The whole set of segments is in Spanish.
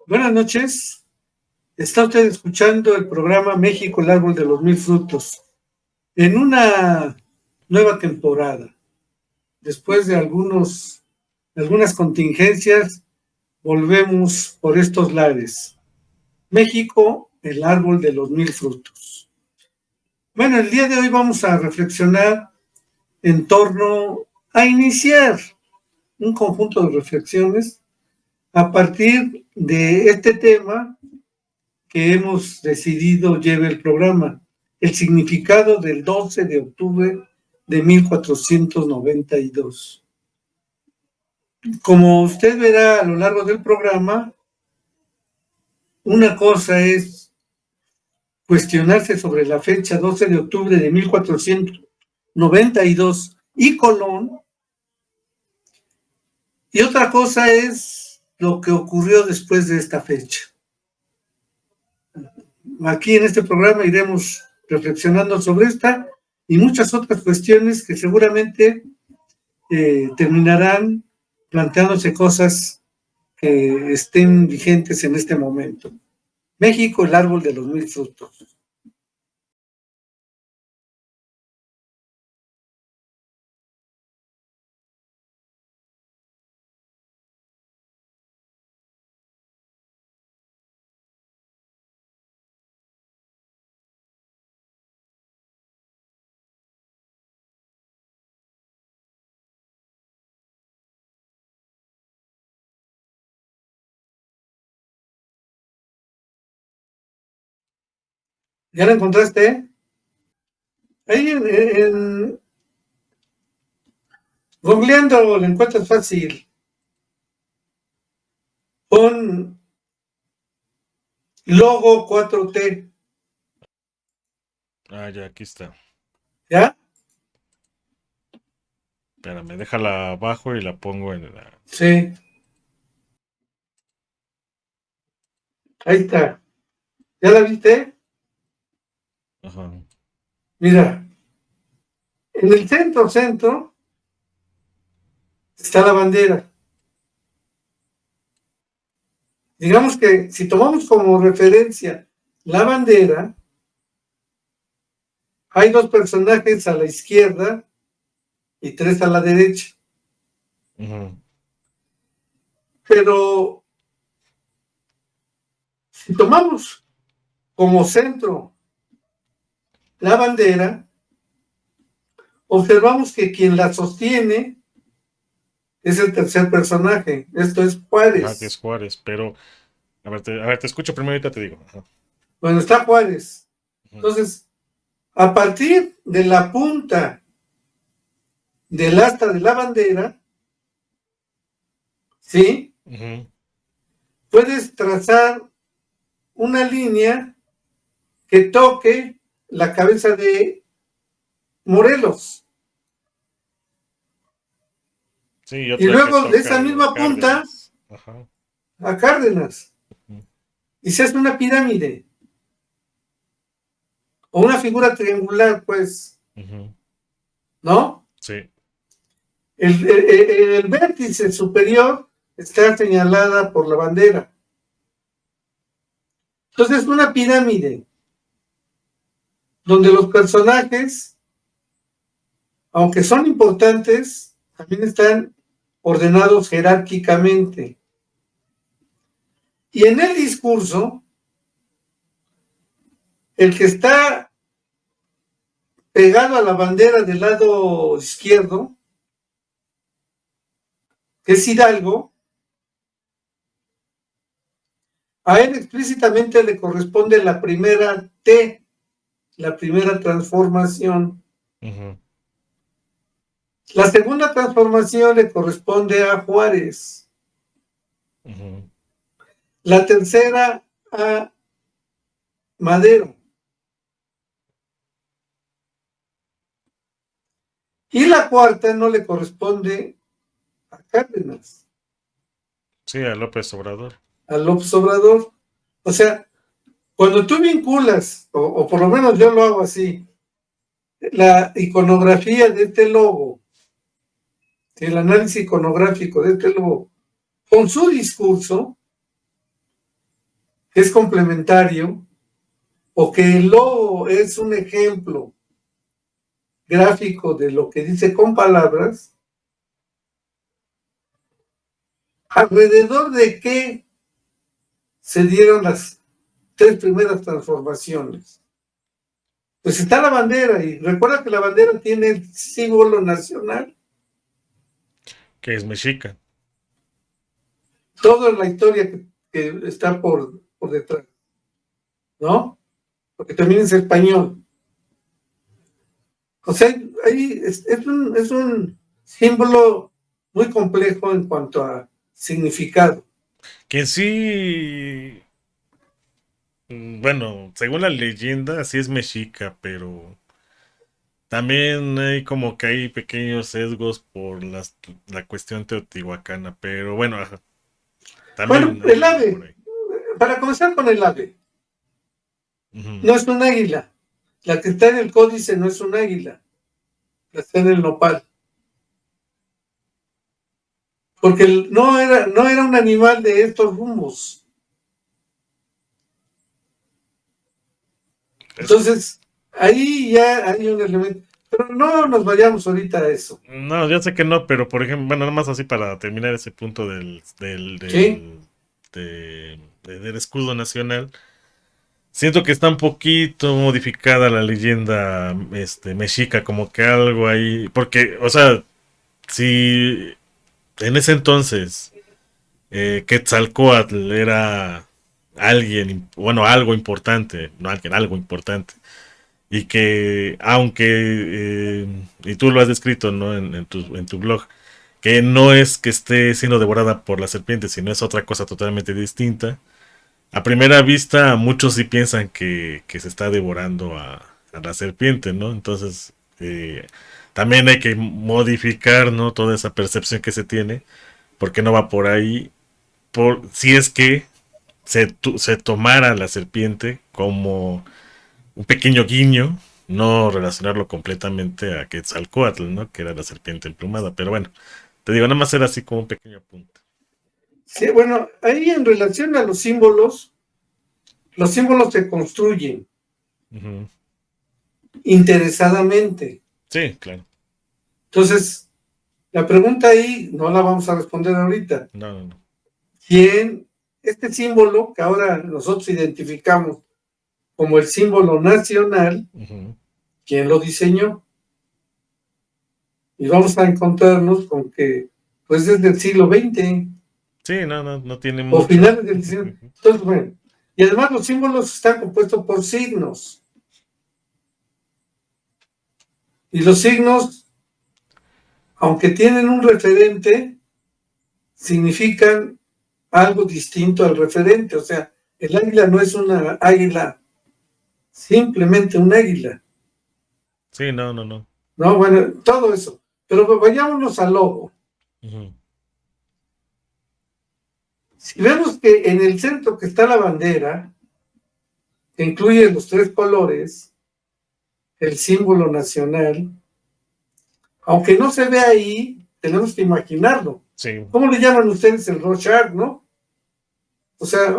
Buenas noches. Está usted escuchando el programa México, el árbol de los mil frutos. En una nueva temporada, después de algunas contingencias, volvemos por estos lares. México, el árbol de los mil frutos. Bueno, el día de hoy vamos a reflexionar en torno a iniciar un conjunto de reflexiones a partir de este tema que hemos decidido lleve el programa, el significado del 12 de octubre de 1492. Como usted verá a lo largo del programa, una cosa es cuestionarse sobre la fecha 12 de octubre de 1492 y Colón, y otra cosa es lo que ocurrió después de esta fecha. Aquí en este programa iremos reflexionando sobre esta y muchas otras cuestiones que seguramente terminarán planteándose cosas que estén vigentes en este momento. México, el árbol de los mil frutos. ¿Ya lo encontraste? Ahí googleando lo encuentras fácil. Pon logo 4T. Ah, ya, aquí está. ¿Ya? Espérame, déjala abajo y la pongo en la... Sí. Ahí está. ¿Ya la viste? Ajá. Mira, en el centro está la bandera. Digamos que si tomamos como referencia la bandera, hay dos personajes a la izquierda y tres a la derecha. Uh-huh. Pero si tomamos como centro la bandera, observamos que quien la sostiene es el tercer personaje. Esto es Juárez. Ajá, que es Juárez, pero... A ver, te escucho primero y ahorita te digo. Ajá. Bueno, está Juárez. Entonces, a partir de la punta del asta de la bandera, ¿sí? Uh-huh. Puedes trazar una línea que toque la cabeza de Morelos. Sí, y luego de esa misma punta Ajá. a Cárdenas. Uh-huh. Y se hace una pirámide. O una figura triangular, pues. Uh-huh. ¿No? Sí. El vértice superior está señalada por la bandera. Entonces es una pirámide donde los personajes, aunque son importantes, también están ordenados jerárquicamente. Y en el discurso, el que está pegado a la bandera del lado izquierdo, que es Hidalgo, a él explícitamente le corresponde la primera T, la primera transformación. Uh-huh. La segunda transformación le corresponde a Juárez. Uh-huh. La tercera a Madero. Y la cuarta no le corresponde a Cárdenas. Sí, a López Obrador. A López Obrador. O sea, cuando tú vinculas, o por lo menos yo lo hago así, la iconografía de este logo, el análisis iconográfico de este logo, con su discurso, que es complementario, o que el logo es un ejemplo gráfico de lo que dice con palabras, alrededor de qué se dieron las 3 primeras transformaciones. Pues está la bandera, y recuerda que la bandera tiene el símbolo nacional. Que es mexica. Toda la historia que está por detrás, ¿no? Porque también es español. O sea, ahí es un símbolo muy complejo en cuanto a significado. Que en sí, bueno, según la leyenda, sí es mexica, pero también hay como que hay pequeños sesgos por la cuestión teotihuacana, pero bueno, ajá, Bueno, también el hay por ave, ahí. para comenzar con el ave, Ujú. no es un águila. La que está en el códice no es un águila, la está en el nopal. Porque no era un animal de estos rumbos. Entonces, ahí ya hay un elemento. Pero no nos vayamos ahorita a eso. No, ya sé que no, pero por ejemplo, bueno, nada más así para terminar ese punto ¿Sí? del escudo nacional. Siento que está un poquito modificada la leyenda mexica, como que algo ahí, porque, o sea, si en ese entonces Quetzalcóatl era alguien, bueno, algo importante, no alguien, algo importante, y que aunque, y tú lo has descrito, ¿no? En tu blog, que no es que esté siendo devorada por la serpiente, sino es otra cosa totalmente distinta. A primera vista, muchos sí piensan que se está devorando a la serpiente, ¿no? Entonces, también hay que modificar, ¿no? Toda esa percepción que se tiene, porque no va por ahí. Si es que se tomara la serpiente como un pequeño guiño, no relacionarlo completamente a Quetzalcóatl, ¿no? Que era la serpiente emplumada. Pero bueno, te digo, nada más era así como un pequeño punto. Sí, bueno, ahí en relación a los símbolos se construyen Ujú. interesadamente. Sí, claro. Entonces, la pregunta ahí no la vamos a responder ahorita. No, no, no. ¿Quién, este símbolo que ahora nosotros identificamos como el símbolo nacional, Ujú. quién lo diseñó? Y vamos a encontrarnos con que, pues desde el siglo XX Sí, no, no, no tiene o mucho. finales del XIX. Entonces, bueno, y además los símbolos están compuestos por signos. Y los signos, aunque tienen un referente, significan algo distinto al referente. O sea, el águila no es una águila, simplemente un águila. Sí, no, no, no. No, bueno, todo eso. Pero vayámonos al logo. Ujú. Si vemos que en el centro que está la bandera, que incluye los 3 colores, el símbolo nacional, aunque no se ve ahí, tenemos que imaginarlo. Sí. ¿Cómo le llaman ustedes el Rorschach, no? O sea,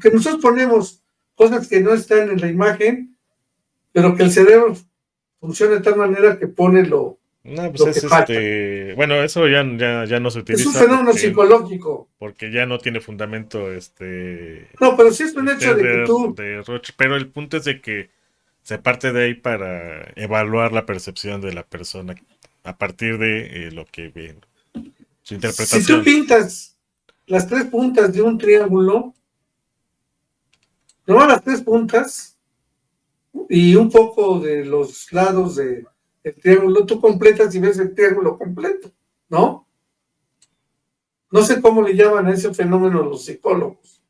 que nosotros ponemos cosas que no están en la imagen, pero que el cerebro funciona de tal manera que pone No, pues lo que es falta. bueno, eso ya no se Es un utiliza fenómeno psicológico. porque ya no tiene fundamento No, pero sí es un el hecho test de que tú, de Roche, pero el punto es de que se parte de ahí para evaluar la percepción de la persona a partir de lo que ve, ¿no? Su si tú interpretación. pintas las 3 puntas de un triángulo, no las 3 puntas y un poco de los lados del triángulo, tú completas y ves el triángulo completo, ¿no? No sé cómo le llaman a ese fenómeno los psicólogos.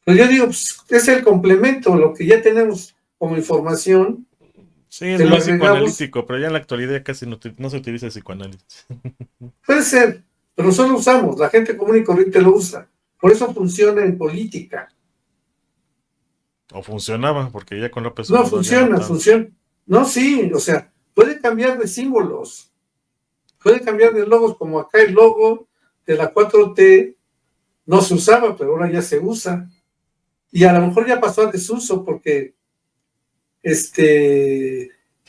Pero yo digo, pues, es el complemento, lo que ya tenemos como información, Sí, es que lo muy agregamos, psicoanalítico, pero ya en la actualidad casi no se utiliza el psicoanálisis. puede ser, pero nosotros lo usamos, la gente común y corriente lo usa. Por eso funciona en política. O funcionaba, porque ya con López No Obrador ya no funciona, tanto. funciona. No, sí, o sea, puede cambiar de símbolos, puede cambiar de logos, como acá el logo de la 4T no se usaba, pero ahora ya se usa. y a lo mejor ya pasó a desuso porque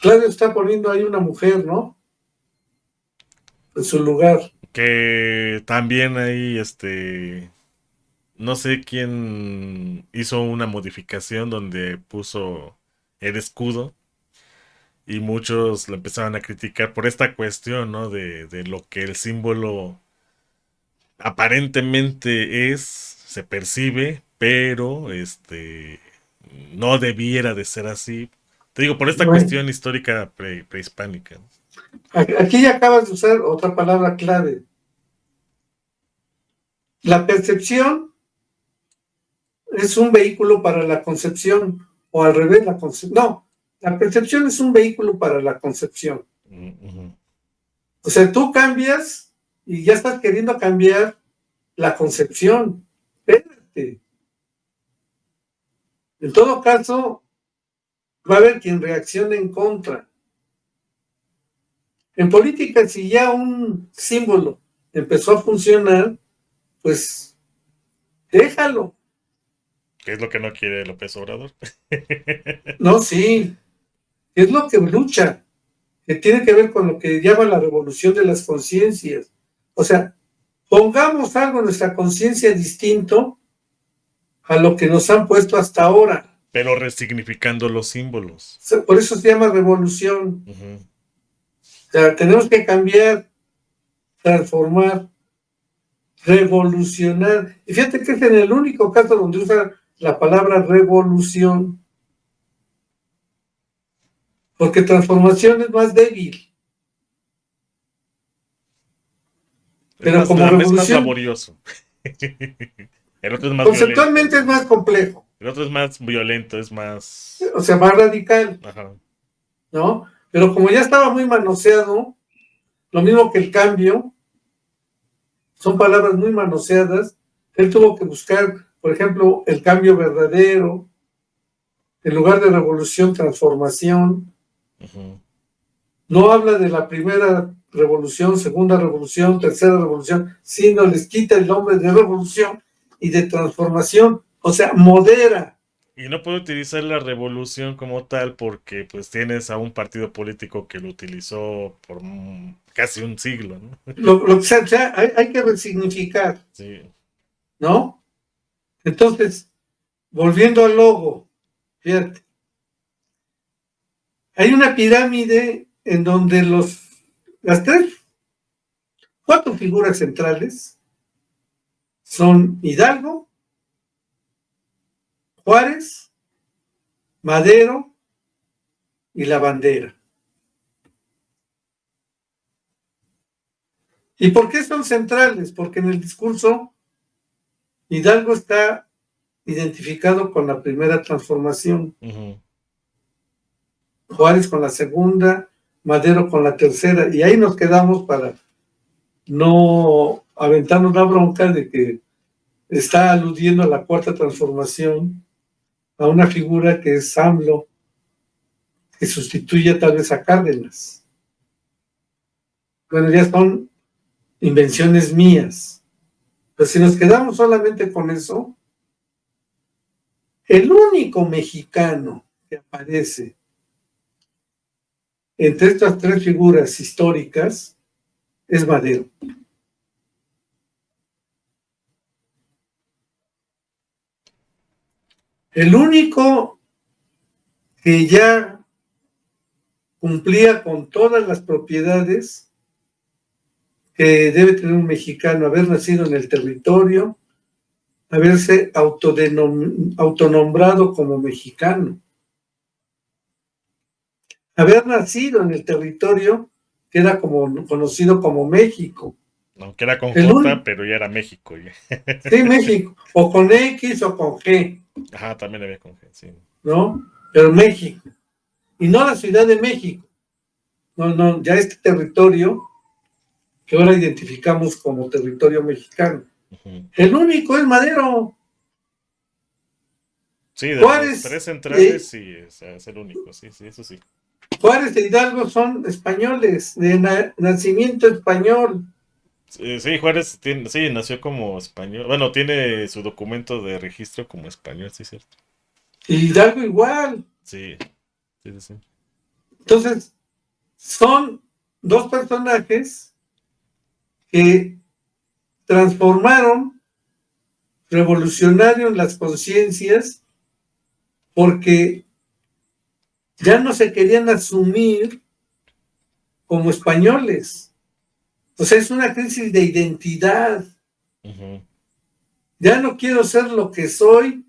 Claudio está poniendo ahí una mujer, ¿no? En su lugar. Que también ahí, no sé quién hizo una modificación donde puso el escudo y muchos lo empezaron a criticar por esta cuestión, ¿no? De lo que el símbolo aparentemente es, se percibe, pero no debiera de ser así. Te digo, por esta Bueno, cuestión histórica prehispánica. aquí ya acabas de usar otra palabra clave. La percepción es un vehículo para la concepción, o al revés, la concepción. No, la percepción es un vehículo para la concepción. Uh-huh. O sea, tú cambias y ya estás queriendo cambiar la concepción. Espérate. En todo caso, va a haber quien reaccione en contra. En política, si ya un símbolo empezó a funcionar, pues déjalo. ¿Qué es lo que no quiere López Obrador? No, sí, es lo que lucha, que tiene que ver con lo que llama la revolución de las conciencias. O sea, pongamos algo en nuestra conciencia distinto a lo que nos han puesto hasta ahora. Pero resignificando los símbolos. Por eso se llama revolución. Uh-huh. O sea, tenemos que cambiar, transformar, revolucionar. Y fíjate que es en el único caso donde usa la palabra revolución, porque transformación es más débil. Pero como Es más revolución, laborioso. El otro es más violento. conceptualmente es más complejo. El otro es más violento, es más... O sea, más radical, Ajá. ¿no? Pero como ya estaba muy manoseado, lo mismo que el cambio, son palabras muy manoseadas, él tuvo que buscar, por ejemplo, el cambio verdadero, en lugar de revolución, transformación. Uh-huh. No habla de la primera revolución, segunda revolución, tercera revolución, sino les quita el nombre de revolución y de transformación, o sea, modera. Y no puedo utilizar la revolución como tal porque pues tienes a un partido político que lo utilizó por casi un siglo, ¿no? Lo que sea hay que resignificar, Sí. ¿no? Entonces, volviendo al logo, fíjate, hay una pirámide en donde las cuatro figuras centrales son Hidalgo, Juárez, Madero y la bandera. ¿Y por qué son centrales? Porque en el discurso Hidalgo está identificado con la primera transformación, Uh-huh. Juárez con la segunda, Madero con la tercera, y ahí nos quedamos para no aventarnos la bronca de que está aludiendo a la cuarta transformación, a una figura que es AMLO, que sustituye tal vez a Cárdenas. Bueno, ya son invenciones mías. Pero si nos quedamos solamente con eso, el único mexicano que aparece entre estas tres figuras históricas es Madero. El único que ya cumplía con todas las propiedades que debe tener un mexicano, haber nacido en el territorio, haberse autonombrado como mexicano, haber nacido en el territorio que era conocido como México. Aunque era con J, pero ya era México. Sí, México, o con X o con G. Ajá, también había con G, sí. ¿No? Pero México. Y no la Ciudad de México. No, ya este territorio que ahora identificamos como territorio mexicano. Uh-huh. El único es Madero. Sí, de los Juárez, tres centrales, sí, es el único, sí, eso sí. Juárez e Hidalgo son españoles, de nacimiento español. Sí, Juárez tiene, sí, nació como español. Bueno, tiene su documento de registro como español, sí, cierto. Y Hidalgo igual. Sí, sí, sí, sí. Entonces, son dos personajes que transformaron, revolucionaron las conciencias porque ya no se querían asumir como españoles. O sea, es una crisis de identidad. Ujú. Ya no quiero ser lo que soy,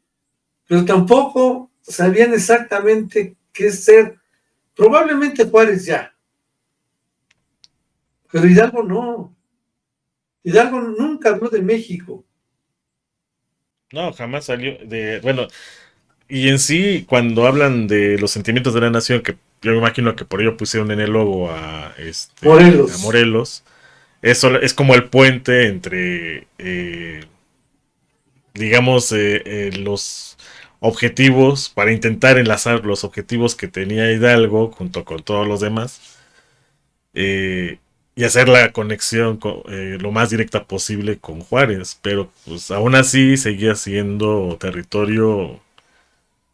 pero tampoco sabían exactamente qué ser. Probablemente Juárez ya, pero Hidalgo no. Hidalgo nunca habló de México. No, jamás salió de, bueno, y en sí, cuando hablan de los sentimientos de la nación, que yo me imagino que por ello pusieron en el logo a Morelos. Morelos, eso es como el puente entre, digamos, los objetivos, para intentar enlazar los objetivos que tenía Hidalgo junto con todos los demás, eh, y hacer la conexión lo más directa posible con Juárez, pero pues aún así seguía siendo territorio,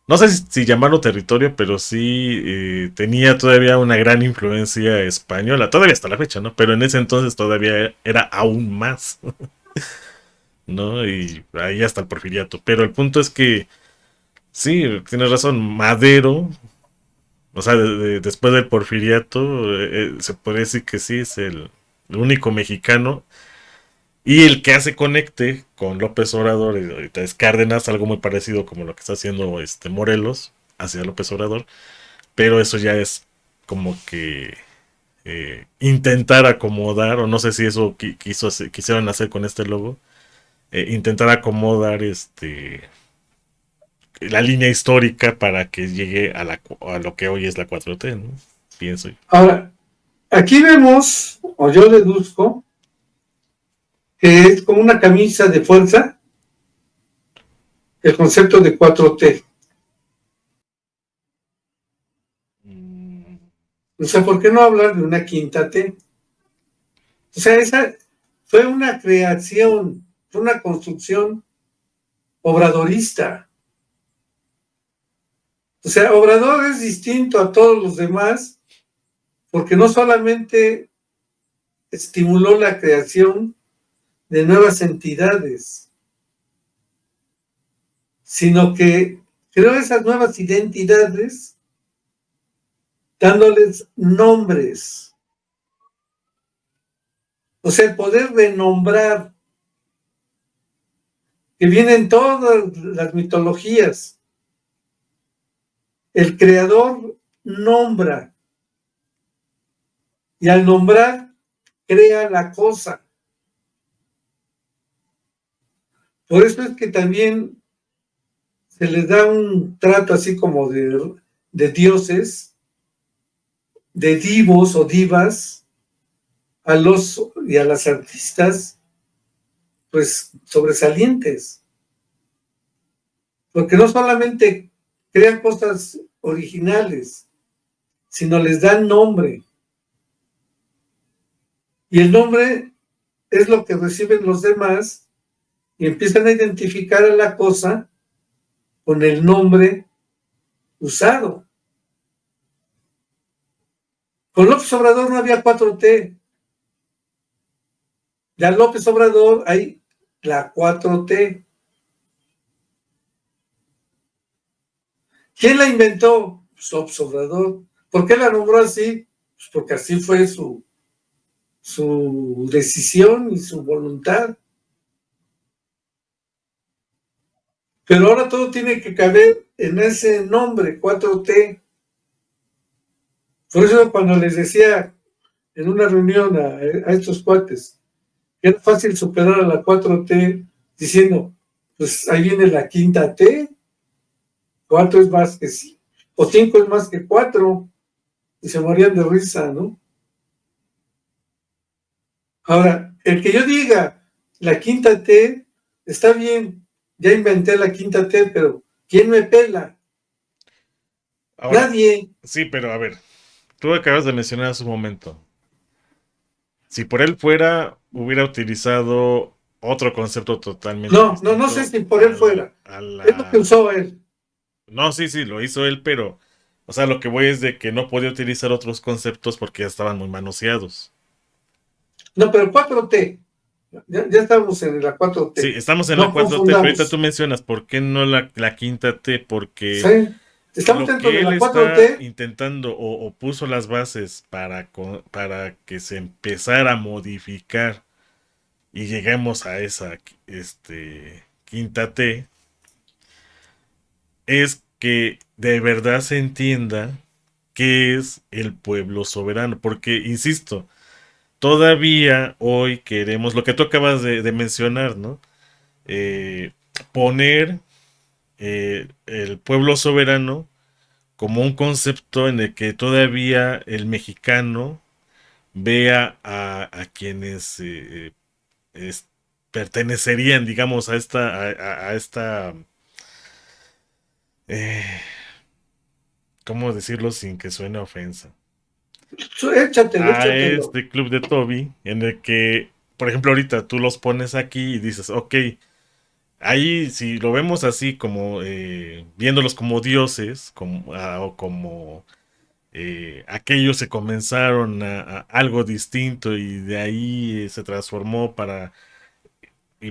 no sé si llamarlo territorio, pero sí tenía todavía una gran influencia española, todavía hasta la fecha, ¿no? Pero en ese entonces todavía era aún más, ¿no? Y ahí hasta el porfiriato. Pero el punto es que, sí, tienes razón, Madero, o sea, después del porfiriato, se puede decir que sí, es el único mexicano y el que hace conecte con López Obrador, y ahorita es Cárdenas, algo muy parecido como lo que está haciendo Morelos hacia López Obrador. Pero eso ya es como que intentar acomodar, o no sé si eso quisieron hacer con este logo, intentar acomodar la línea histórica para que llegue a lo que hoy es la 4T, ¿no? Pienso yo. Ahora, aquí vemos, o yo deduzco, que es como una camisa de fuerza el concepto de 4T. Mm. O sea, ¿por qué no hablar de una quinta T? O sea, esa fue una creación, fue una construcción obradorista. O sea, Obrador es distinto a todos los demás porque no solamente estimuló la creación de nuevas entidades, sino que creó esas nuevas identidades dándoles nombres. O sea, el poder de nombrar, que viene en todas las mitologías. El creador nombra y al nombrar crea la cosa. Por eso es que también se les da un trato así como de dioses, de divos o divas a los y a las artistas, pues sobresalientes, porque no solamente crean cosas originales, sino les dan nombre. Y el nombre es lo que reciben los demás y empiezan a identificar a la cosa con el nombre usado. Con López Obrador no había 4T. Ya López Obrador hay la 4T. ¿Quién la inventó? Pues López Obrador. ¿Por qué la nombró así? Pues porque así fue su decisión y su voluntad. Pero ahora todo tiene que caber en ese nombre, 4T. Por eso cuando les decía en una reunión a estos cuates que era fácil superar a la 4T diciendo, pues ahí viene la quinta T, 4 es más que 5, o 5 es más que 4, y se morían de risa, ¿no? Ahora, el que yo diga la quinta T, está bien, ya inventé la quinta T, pero ¿quién me pela? Ahora, Nadie. sí, pero a ver, tú acabas de mencionar hace un momento. Si por él fuera, hubiera utilizado otro concepto totalmente No sé distinto si por él fuera. a Es lo que la... usó él. No, sí, sí, lo hizo él, pero... O sea, lo que voy es de que no podía utilizar otros conceptos porque ya estaban muy manoseados. No, pero 4T. Ya estamos en la Sí, 4T. estamos en la No 4T, pero ahorita tú confundamos. mencionas, ¿por qué no la quinta T? ¿Sí? Porque Estamos lo dentro que de él la está 4T. intentando o puso las bases para que se empezara a modificar y lleguemos a esa quinta T, es que de verdad se entienda qué es el pueblo soberano. Porque, insisto, todavía hoy queremos, lo que tú acabas de mencionar, ¿no? Eh, poner el pueblo soberano como un concepto en el que todavía el mexicano vea a quienes es- pertenecerían, digamos, a esta, eh, ¿cómo decirlo sin que suene ofensa? Échatelo, A échatelo. este club de Toby, en el que, por ejemplo, ahorita tú los pones aquí y dices, ok, ahí si lo vemos así como viéndolos como dioses, o como aquellos se comenzaron a algo distinto y de ahí se transformó y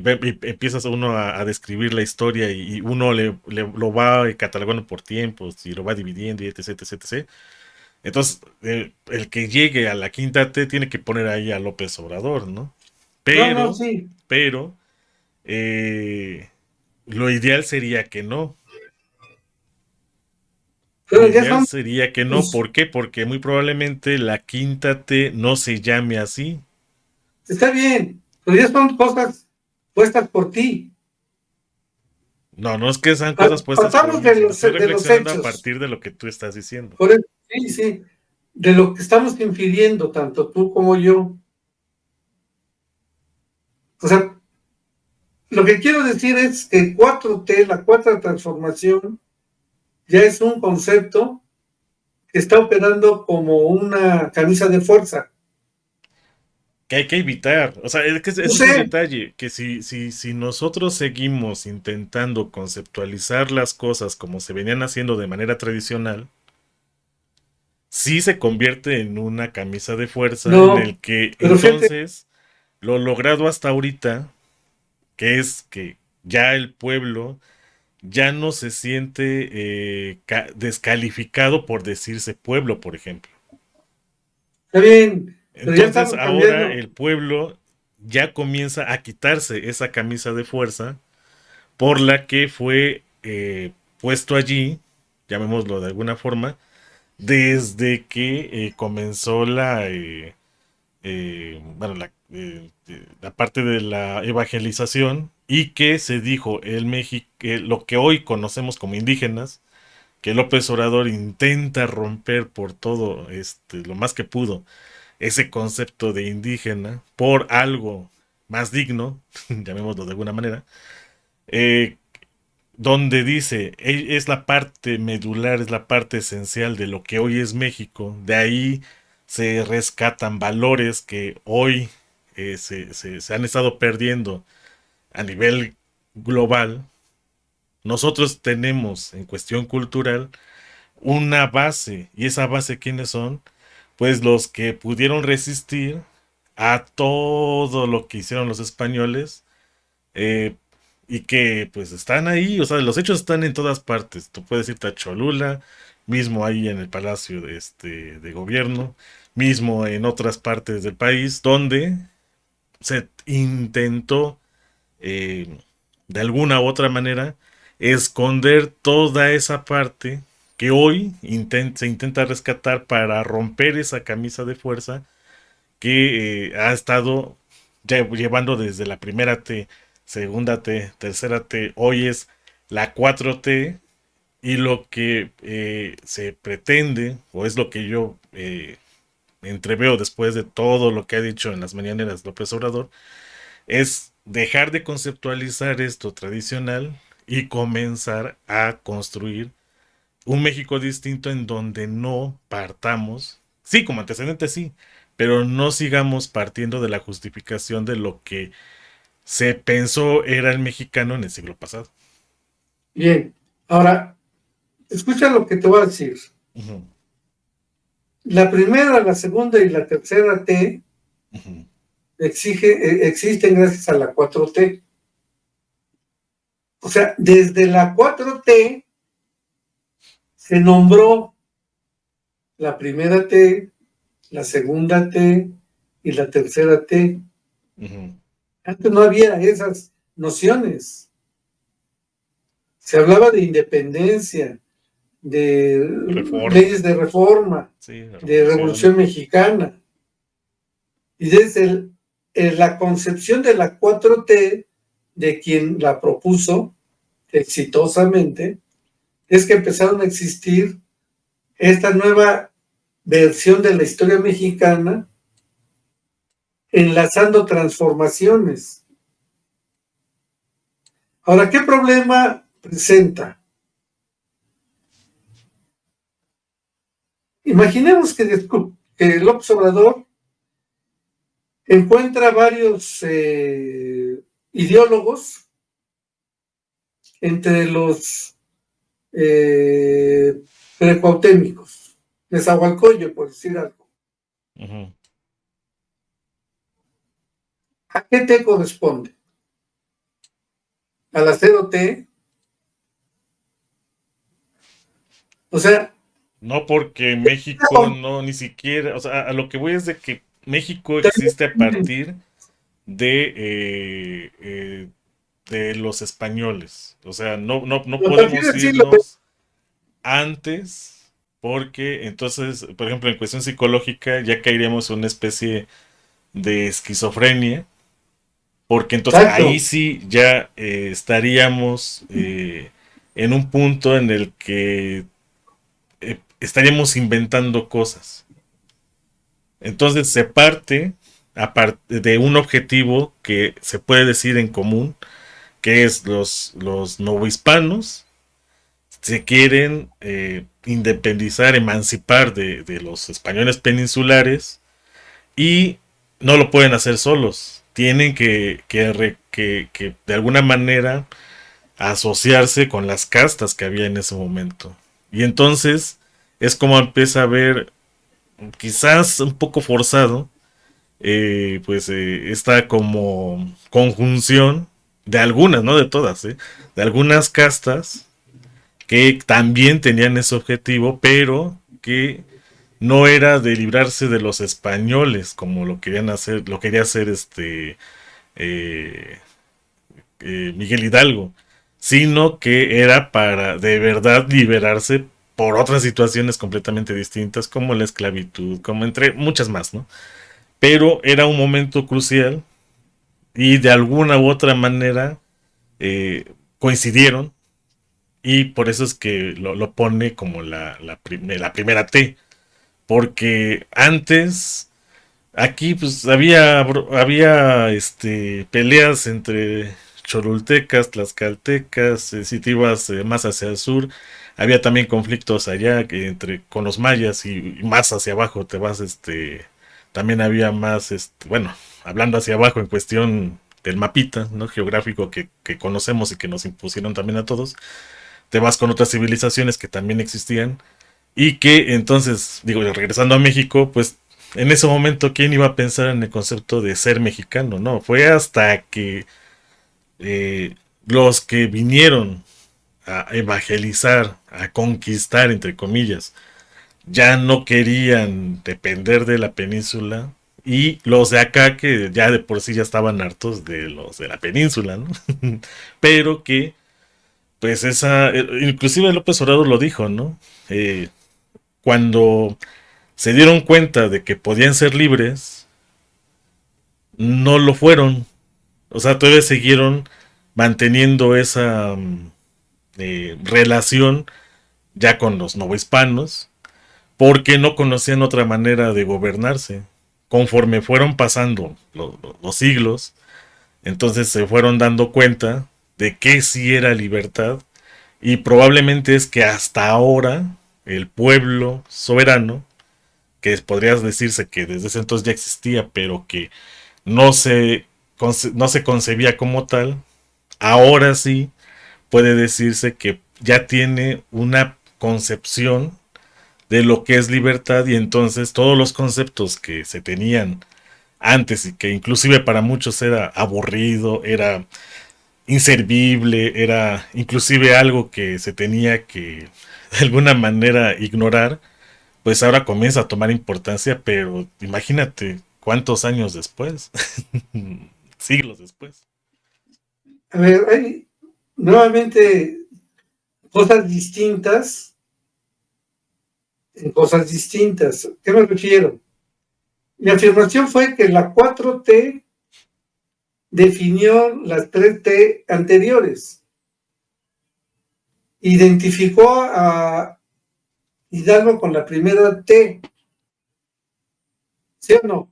empiezas uno a describir la historia y uno lo va catalogando por tiempos y lo va dividiendo y etc, etc, etc. Entonces, el que llegue a la quinta T tiene que poner ahí a López Obrador, ¿no? No, Pero, sí. pero, eh, lo ideal sería que no. Lo Pero ya ideal son, sería que no. pues, ¿Por qué? Porque muy probablemente la quinta T no se llame así. está bien, pero ya son cosas puestas por ti. No, no es que sean cosas puestas por Pasamos mí, sino estoy de los reflexionando a hechos. partir de lo que tú estás diciendo. Por eso, sí, sí, de lo que estamos infiriendo, tanto tú como yo. O sea, lo que quiero decir es que 4T, la cuarta transformación, ya es un concepto que está operando como una camisa de fuerza. Que hay que evitar. O sea, es que ese No es sé, el detalle, que si nosotros seguimos intentando conceptualizar las cosas como se venían haciendo de manera tradicional, sí se convierte en una camisa de fuerza en no, el que pero fíjate, entonces lo logrado hasta ahorita, que es que ya el pueblo ya no se siente descalificado por decirse pueblo, por ejemplo. está bien, pero ya Entonces estamos ahora cambiando. el pueblo ya comienza a quitarse esa camisa de fuerza por la que fue puesto allí, llamémoslo de alguna forma, desde que comenzó bueno, la parte de la evangelización y que se dijo lo que hoy conocemos como indígenas, que López Obrador intenta romper por todo lo más que pudo ese concepto de indígena por algo más digno, llamémoslo de alguna manera, eh, donde dice, es la parte medular, es la parte esencial de lo que hoy es México, de ahí se rescatan valores que hoy se han estado perdiendo a nivel global. Nosotros tenemos en cuestión cultural una base, y esa base, ¿quiénes son? Pues los que pudieron resistir a todo lo que hicieron los españoles, eh, y que pues están ahí, o sea, los hechos están en todas partes. Tú puedes irte a Cholula, mismo ahí en el Palacio de Gobierno, mismo en otras partes del país, donde se intentó eh, de alguna u otra manera esconder toda esa parte que hoy se intenta rescatar para romper esa camisa de fuerza que ha estado llevando desde la primera T, segunda T, tercera T, hoy es la 4T y lo que se pretende, o es lo que yo entreveo después de todo lo que ha dicho en las mañaneras López Obrador, es dejar de conceptualizar esto tradicional y comenzar a construir un México distinto en donde no partamos, sí, como antecedente sí, pero no sigamos partiendo de la justificación de lo que se pensó era el mexicano en el siglo pasado. Bien, ahora, escucha lo que te voy a decir. Uh-huh. La primera, la segunda y la tercera T Uh-huh. existen gracias a la 4T. O sea, desde la 4T se nombró la primera T, la segunda T y la tercera T. Uh-huh. Antes no había esas nociones. Se hablaba de independencia, de leyes de reforma, sí, de Revolución Mexicana. Y desde la concepción de la 4T, de quien la propuso exitosamente, es que empezaron a existir esta nueva versión de la historia mexicana, enlazando transformaciones. Ahora, ¿qué problema presenta? Imaginemos que López Obrador encuentra varios ideólogos entre los precuautémicos, Nezahualcóyotl, por decir algo. Uh-huh. ¿A qué T corresponde? ¿A la 0T? O sea... No, porque México no, ni siquiera, o sea, a lo que voy es de que México existe a partir de los españoles. O sea, no podemos irnos antes, porque entonces, por ejemplo, en cuestión psicológica ya caeríamos en una especie de esquizofrenia, porque entonces ahí sí ya estaríamos en un punto en el que estaríamos inventando cosas. Entonces se parte de un objetivo que se puede decir en común, que es los novohispanos se quieren independizar, emancipar de los españoles peninsulares y no lo pueden hacer solos. Tienen que de alguna manera asociarse con las castas que había en ese momento. Y entonces es como empieza a ver, quizás un poco forzado, esta como conjunción de algunas, no de todas, de algunas castas que también tenían ese objetivo, pero que no era de librarse de los españoles como lo querían hacer, lo quería hacer eh, Miguel Hidalgo, sino que era para de verdad liberarse por otras situaciones completamente distintas, como la esclavitud, como entre muchas más, ¿no? Pero era un momento crucial y de alguna u otra manera coincidieron, y por eso es que lo pone como la primera T, porque antes aquí pues había peleas entre cholultecas, tlaxcaltecas, si te ibas más hacia el sur, había también conflictos allá con los mayas, y más hacia abajo te vas, también había más, bueno, hablando hacia abajo en cuestión del mapita, ¿no? Geográfico que conocemos y que nos impusieron también a todos, te vas con otras civilizaciones que también existían, y que entonces, digo, regresando a México, pues en ese momento, ¿quién iba a pensar en el concepto de ser mexicano? No, fue hasta que los que vinieron a evangelizar, a conquistar, entre comillas, ya no querían depender de la península, y los de acá que ya de por sí ya estaban hartos de los de la península, ¿no? Pero que, pues inclusive López Obrador lo dijo, ¿no? Cuando se dieron cuenta de que podían ser libres, no lo fueron. O sea, todavía siguieron manteniendo esa relación ya con los novohispanos, porque no conocían otra manera de gobernarse. Conforme fueron pasando los siglos, entonces se fueron dando cuenta de que sí era libertad, y probablemente es que hasta ahora el pueblo soberano que podrías decirse que desde ese entonces ya existía, pero que no se, no se concebía como tal, ahora sí puede decirse que ya tiene una concepción de lo que es libertad, y entonces todos los conceptos que se tenían antes y que inclusive para muchos era aburrido, era inservible, era inclusive algo que se tenía que de alguna manera ignorar, pues ahora comienza a tomar importancia, pero imagínate cuántos años después, siglos después. A ver, hay nuevamente cosas distintas en cosas distintas. ¿Qué me refiero? Mi afirmación fue que la 4T definió las 3T anteriores. Identificó a Hidalgo con la primera T. ¿Sí o no?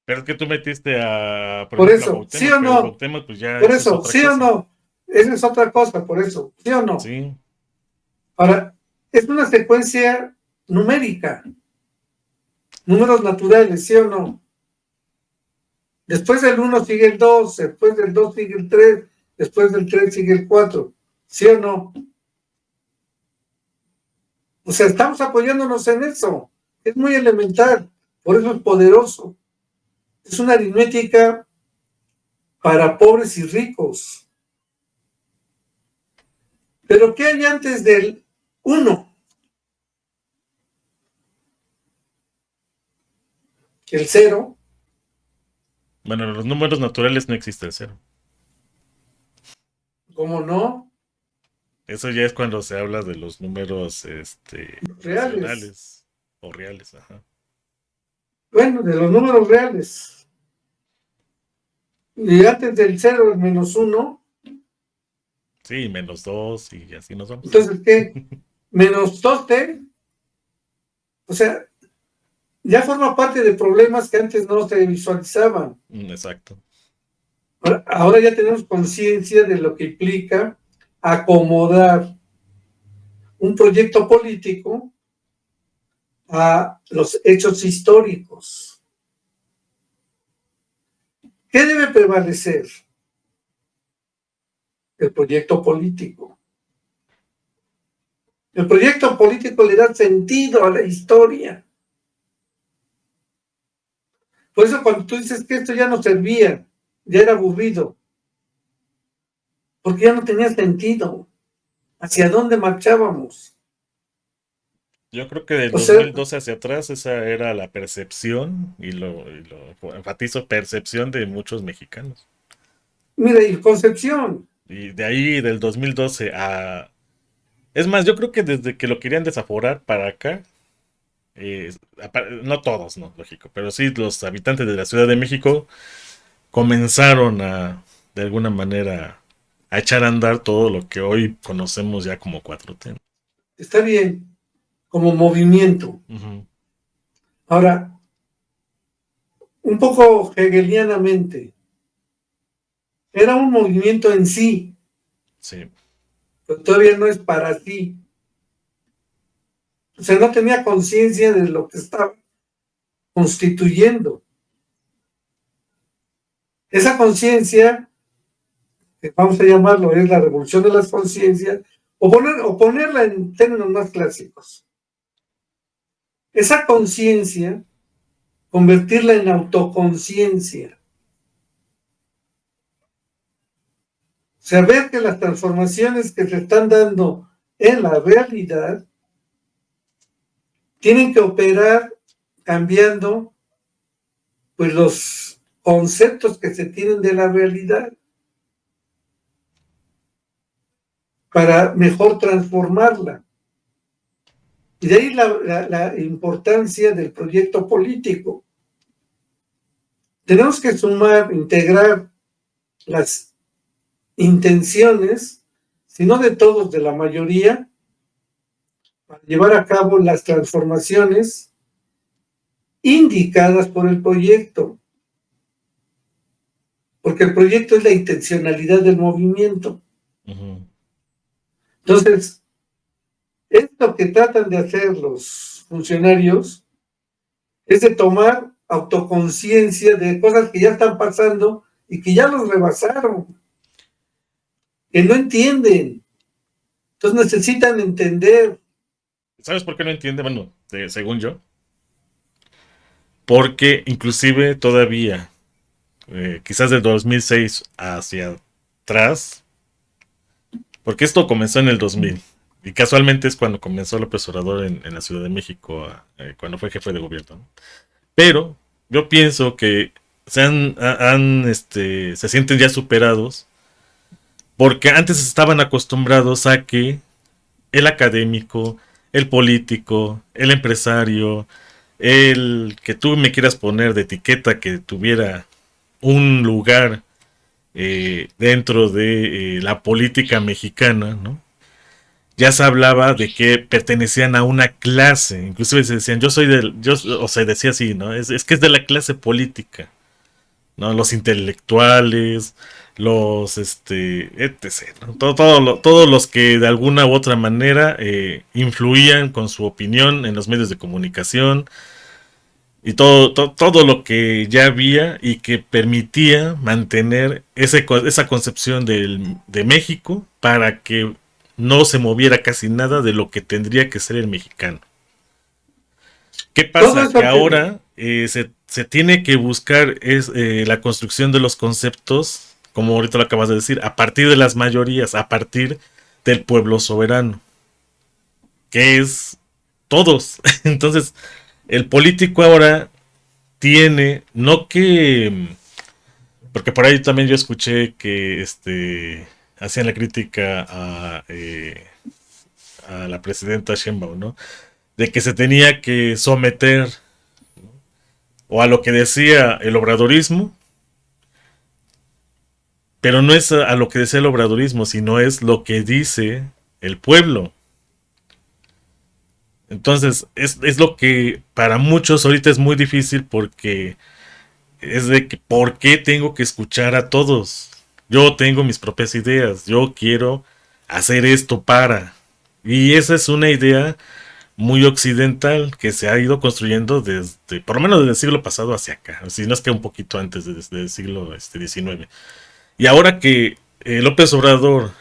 Pero es que tú metiste a, por Por ejemplo, a eso, ¿sí Cuauhtémoc, o pero no? Cuauhtémoc pues ya Por eso es eso, otra ¿sí o cosa. no? Esa es otra cosa, por eso, ¿sí o no? Sí. Ahora, es una secuencia numérica, números naturales, ¿sí o no? Después del 1 sigue el 2, después del 2 sigue el 3, después del 3 sigue el 4, ¿sí o no? O sea, estamos apoyándonos en eso. Es muy elemental, por eso es poderoso. Es una aritmética para pobres y ricos. Pero ¿qué hay antes del 1? El 0. Bueno, en los números naturales no existe el cero. ¿Cómo no? Eso ya es cuando se habla de los números Reales. racionales o reales, ajá. Bueno, de los números reales. Y antes del 0, el -1. Sí, -2 y así nos vamos. Entonces, ¿qué? -2T. O sea, ya forma parte de problemas que antes no se visualizaban. Exacto. Ahora ya tenemos conciencia de lo que implica acomodar un proyecto político a los hechos históricos. ¿Qué debe prevalecer? El proyecto político. El proyecto político le da sentido a la historia. Por eso cuando tú dices que esto ya no servía, ya era aburrido, porque ya no tenía sentido. ¿Hacia dónde marchábamos? Yo creo que del O sea, 2012 hacia atrás esa era la percepción, y lo enfatizo, percepción de muchos mexicanos. mira, y Concepción, Y de ahí, del 2012 a... Es más, yo creo que desde que lo querían desaforar para acá, no todos, no, lógico, pero sí los habitantes de la Ciudad de México comenzaron a, de alguna manera, a echar a andar todo lo que hoy conocemos ya como 4T. está bien, como movimiento. Ujú. Ahora, un poco hegelianamente, era un movimiento en sí, Sí. pero todavía no es para sí. O sea, no tenía conciencia de lo que estaba constituyendo. Esa conciencia, que vamos a llamarlo, es la revolución de las conciencias, o ponerla en términos más clásicos. Esa conciencia, convertirla en autoconciencia. Saber que las transformaciones que se están dando en la realidad tienen que operar cambiando pues los conceptos que se tienen de la realidad para mejor transformarla. Y de ahí la importancia del proyecto político. Tenemos que sumar, integrar las intenciones, si no de todos, de la mayoría, para llevar a cabo las transformaciones indicadas por el proyecto. Porque el proyecto es la intencionalidad del movimiento. Uh-huh. Entonces, esto que tratan de hacer los funcionarios es de tomar autoconciencia de cosas que ya están pasando y que ya los rebasaron, que no entienden. Entonces necesitan entender. ¿Sabes por qué no entiende? Bueno, según yo. Porque inclusive todavía, quizás del 2006 hacia atrás, porque esto comenzó en el 2000, y casualmente es cuando comenzó López Obrador en la Ciudad de México, cuando fue jefe de gobierno, ¿no? Pero yo pienso que se sienten ya superados, porque antes estaban acostumbrados a que el académico, el político, el empresario, el que tú me quieras poner de etiqueta que tuviera un lugar dentro de la política mexicana, ¿no? Ya se hablaba de que pertenecían a una clase, inclusive se decían, o se decía así, ¿no? Es que es de la clase política, ¿no? Los intelectuales, los, etc., ¿no? Todos los que de alguna u otra manera influían con su opinión en los medios de comunicación, y todo lo que ya había y que permitía mantener esa concepción de México para que no se moviera casi nada de lo que tendría que ser el mexicano. ¿Qué pasa? Que ahora se tiene que buscar la construcción de los conceptos, como ahorita lo acabas de decir, a partir de las mayorías, a partir del pueblo soberano, que es todos. Entonces, el político ahora tiene, no que, porque por ahí también yo escuché que hacían la crítica a la presidenta Sheinbaum, ¿no? De que se tenía que someter, ¿no? O a lo que decía el obradorismo, pero no es a lo que decía el obradorismo, sino es lo que dice el pueblo. Entonces, es lo que para muchos ahorita es muy difícil, porque es de que, ¿por qué tengo que escuchar a todos? Yo tengo mis propias ideas, yo quiero hacer esto para. Y esa es una idea muy occidental que se ha ido construyendo desde, por lo menos desde el siglo pasado hacia acá, si no es que un poquito antes del siglo XIX. Y ahora que López Obrador,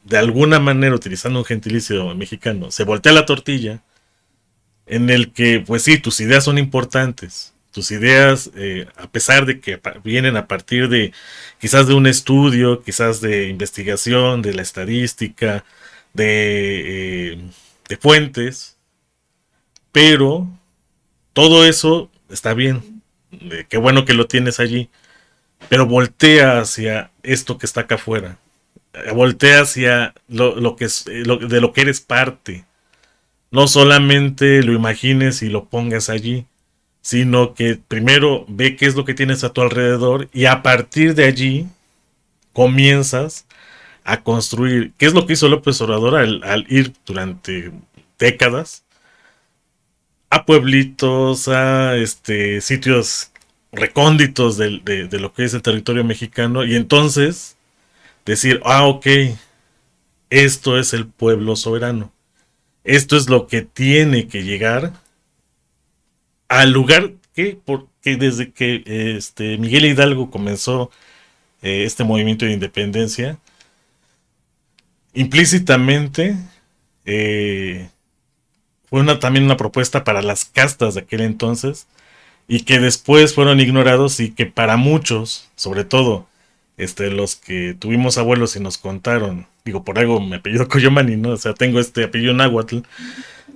de alguna manera, utilizando un gentilicio mexicano, se voltea la tortilla, en el que, pues sí, tus ideas son importantes. Tus ideas, a pesar de que vienen a partir de quizás de un estudio, quizás de investigación, de la estadística, de fuentes, pero todo eso está bien. Qué bueno que lo tienes allí, pero voltea hacia esto que está acá afuera. Voltea hacia lo que es, de lo que eres parte. No solamente lo imagines y lo pongas allí, sino que primero ve qué es lo que tienes a tu alrededor y a partir de allí comienzas a construir. ¿Qué es lo que hizo López Obrador al ir durante décadas a pueblitos, a sitios recónditos de lo que es el territorio mexicano, y entonces decir, ok, esto es el pueblo soberano? Esto es lo que tiene que llegar al lugar porque desde que Miguel Hidalgo comenzó este movimiento de independencia, implícitamente fue también una propuesta para las castas de aquel entonces, y que después fueron ignorados, y que para muchos, sobre todo los que tuvimos abuelos y nos contaron, digo, por algo me apellido Coyomani, ¿no? O sea, tengo este apellido náhuatl,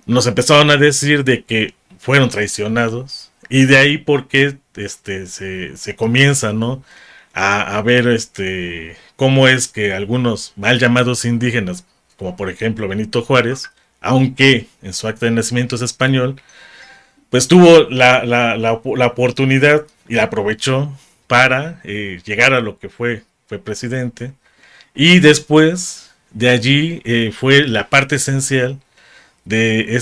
nos empezaron a decir de que fueron traicionados, y de ahí porque se comienza, ¿no? A ver cómo es que algunos mal llamados indígenas, como por ejemplo Benito Juárez, aunque en su acta de nacimiento es español, pues tuvo la oportunidad y la aprovechó para llegar a lo que fue presidente, y después de allí fue la parte esencial de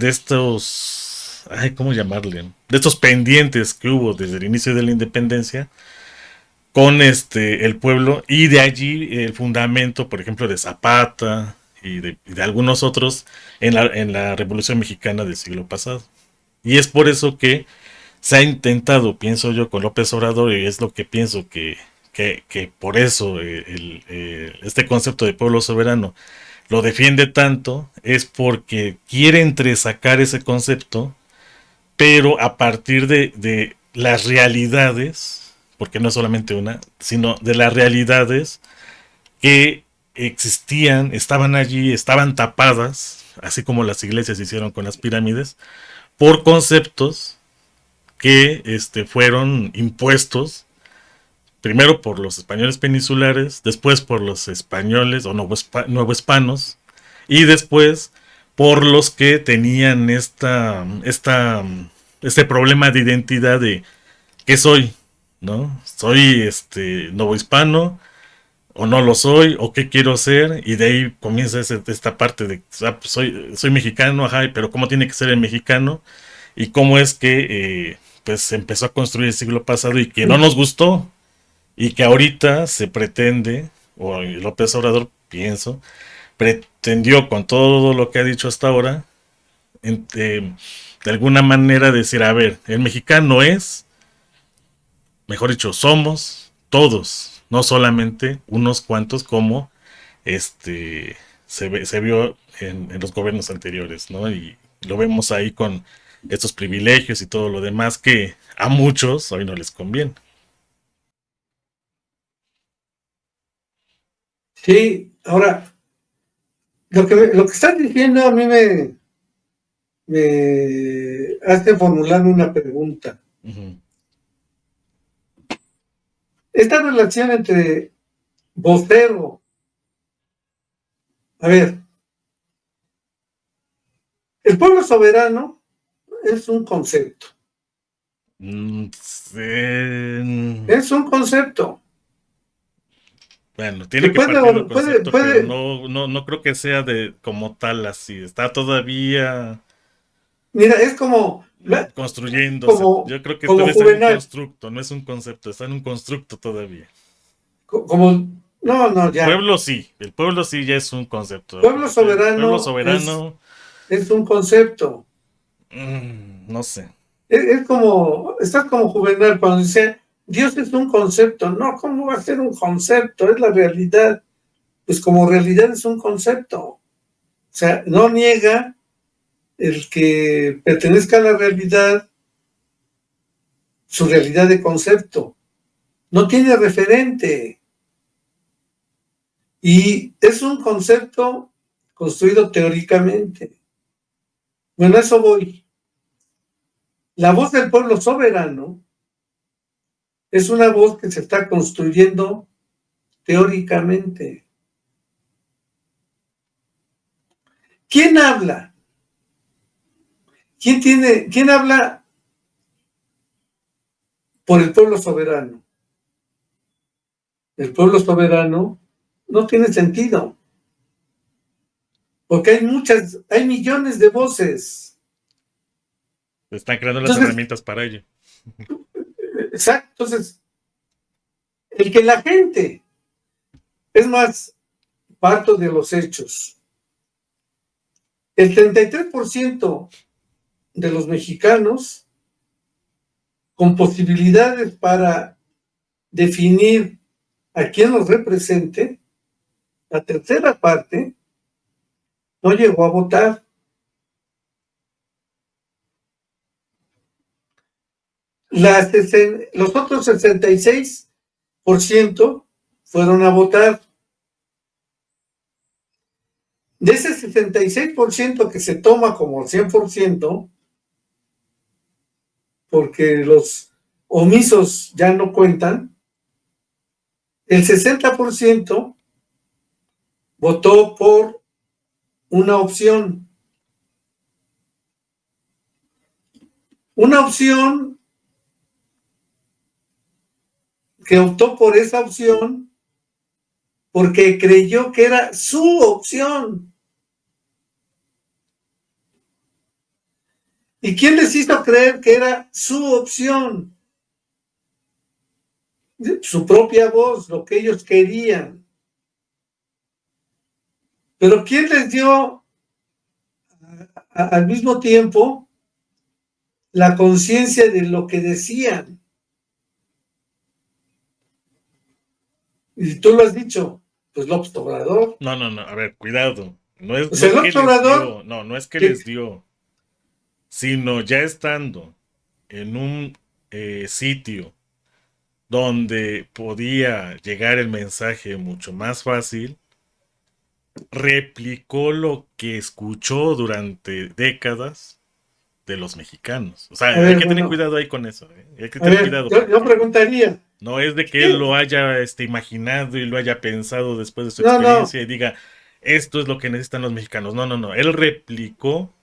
estos, ¿cómo llamarle? De estos pendientes que hubo desde el inicio de la independencia con el pueblo, y de allí el fundamento, por ejemplo, de Zapata y de algunos otros en la Revolución Mexicana del siglo pasado. Y es por eso que se ha intentado, pienso yo, con López Obrador, y es lo que pienso que por eso este concepto de pueblo soberano lo defiende tanto, es porque quiere entresacar ese concepto, pero a partir de las realidades, porque no es solamente una, sino de las realidades que existían, estaban allí, estaban tapadas, así como las iglesias hicieron con las pirámides, por conceptos que fueron impuestos primero por los españoles peninsulares, después por los españoles o nuevohispanos, y después por los que tenían este problema de identidad de ¿qué soy? ¿No? ¿Soy novohispano o no lo soy? ¿O qué quiero ser? Y de ahí comienza esta parte de pues soy mexicano, ajá, pero ¿cómo tiene que ser el mexicano? Y cómo es que pues se empezó a construir el siglo pasado y que no nos gustó, y que ahorita se pretende, o López Obrador, pienso, pretendió con todo lo que ha dicho hasta ahora, de alguna manera decir, a ver, el mexicano es, mejor dicho, somos todos, no solamente unos cuantos como se vio en los gobiernos anteriores, ¿no? Y lo vemos ahí con estos privilegios y todo lo demás que a muchos hoy no les conviene. Sí, ahora, lo que estás diciendo a mí me hace formular una pregunta. Uh-huh. Esta relación entre vocero, a ver, el pueblo soberano es un concepto. Es un concepto. Bueno, tiene que partir del concepto, pero no creo que sea de como tal así. Está todavía mira, es como construyéndose. Yo creo que como debe ser un Juvenal, constructo, no es un concepto, está en un constructo todavía. como, no, ya. El pueblo sí ya es un concepto. Pueblo El pueblo soberano soberano, es un concepto. no sé. Es como, estás como Juvenal cuando dice, Dios es un concepto. No, ¿cómo va a ser un concepto? Es la realidad. Pues como realidad es un concepto. O sea, no niega el que pertenezca a la realidad, su realidad de concepto. No tiene referente. Y es un concepto construido teóricamente. Bueno, a eso voy. La voz del pueblo soberano es una voz que se está construyendo teóricamente. ¿Quién habla? ¿Quién habla por el pueblo soberano? El pueblo soberano no tiene sentido, porque hay millones de voces. Se están creando las Entonces, herramientas para ello. exacto, entonces, el que la gente, es más, parto de los hechos, el 33% de los mexicanos con posibilidades para definir a quién los represente, la tercera parte no llegó a votar. Los otros 66% fueron a votar. De ese 66% que se toma como 100%, porque los omisos ya no cuentan, el 60% votó por una opción. Una opción que optó por esa opción porque creyó que era su opción. ¿Y quién les hizo creer que era su opción? Su propia voz, lo que ellos querían. Pero ¿quién les dio al mismo tiempo la conciencia de lo que decían. Y tú lo has dicho, pues López Obrador. No, a ver, cuidado. No es, O no sea, es que López les Obrador, dio, no es que que, les dio, sino ya estando en un sitio donde podía llegar el mensaje mucho más fácil, replicó lo que escuchó durante décadas de los mexicanos. O sea, a hay ver, que tener bueno, cuidado ahí con eso. Hay que a tener ver, cuidado yo porque preguntaría, no es de que él ¿qué? lo haya imaginado y lo haya pensado después de su No, no, experiencia y diga, esto es lo que necesitan los mexicanos. No. Él replicó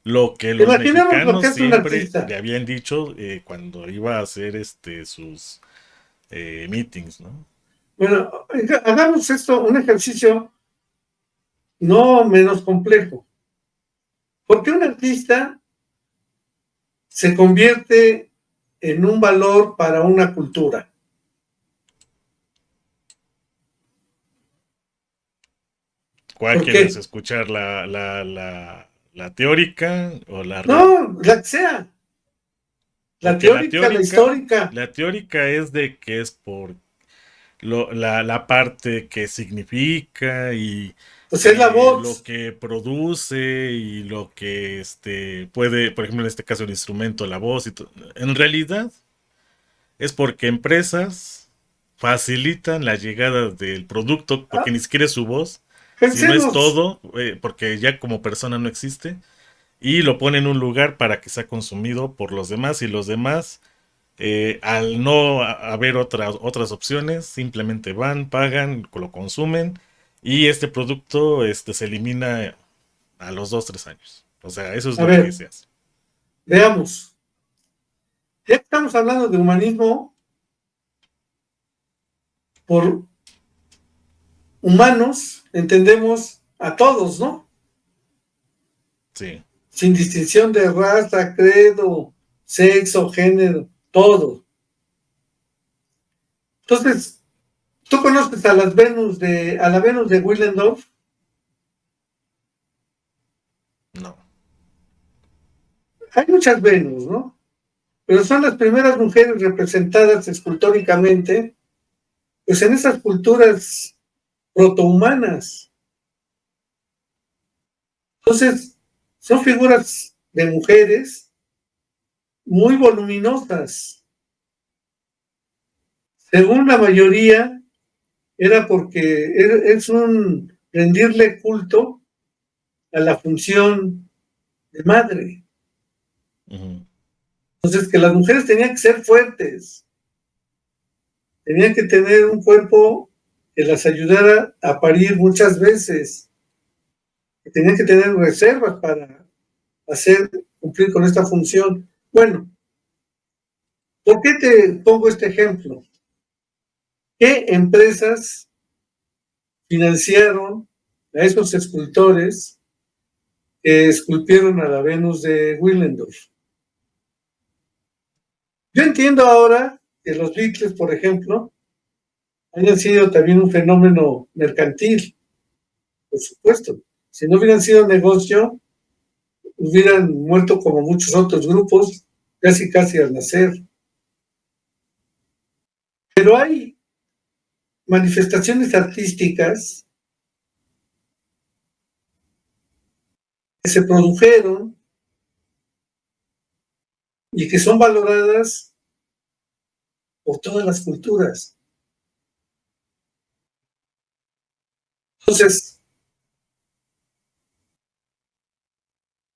lo que los imaginemos lo que mexicanos es un siempre le artista. habían dicho cuando iba a hacer sus meetings, ¿no? Bueno, hagamos esto un ejercicio no menos complejo. ¿Por qué un artista se convierte en un valor para una cultura? ¿Cuál ¿Por quieres qué? escuchar? ¿La teórica o la real? No, la que sea, la Porque teórica, la histórica. la teórica es de que es por la parte que significa Pues es la lo voz. que produce y lo que puede, por ejemplo, en este caso el instrumento, la voz y todo. En realidad es porque empresas facilitan la llegada del producto, Ah, porque ni siquiera es su voz, sino es pensemos, todo, porque ya como persona no existe, y lo pone en un lugar para que sea consumido por los demás y los demás al no haber otras opciones, simplemente van, pagan, lo consumen y este producto se elimina a los 2, 3 años. O sea, eso es a lo que ver, se hace. veamos. Ya que estamos hablando de humanismo, por humanos entendemos a todos, ¿no? Sí. Sin distinción de raza, credo, sexo, género, todo. Entonces, ¿tú conoces a a la Venus de Willendorf? No. Hay muchas Venus, ¿no? Pero son las primeras mujeres representadas escultóricamente, pues en esas culturas protohumanas. Entonces, son figuras de mujeres muy voluminosas. Según la mayoría, era porque es un rendirle culto a la función de madre. Ujú. Entonces, que las mujeres tenían que ser fuertes, tenían que tener un cuerpo que las ayudara a parir muchas veces, que tenían que tener reservas para hacer cumplir con esta función. Bueno, ¿por qué te pongo este ejemplo? ¿Qué empresas financiaron a esos escultores que esculpieron a la Venus de Willendorf? Yo entiendo ahora que los Beatles, por ejemplo, hayan sido también un fenómeno mercantil, por supuesto. Si no hubieran sido negocio, hubieran muerto como muchos otros grupos, casi al nacer. Pero hay manifestaciones artísticas que se produjeron y que son valoradas por todas las culturas. Entonces,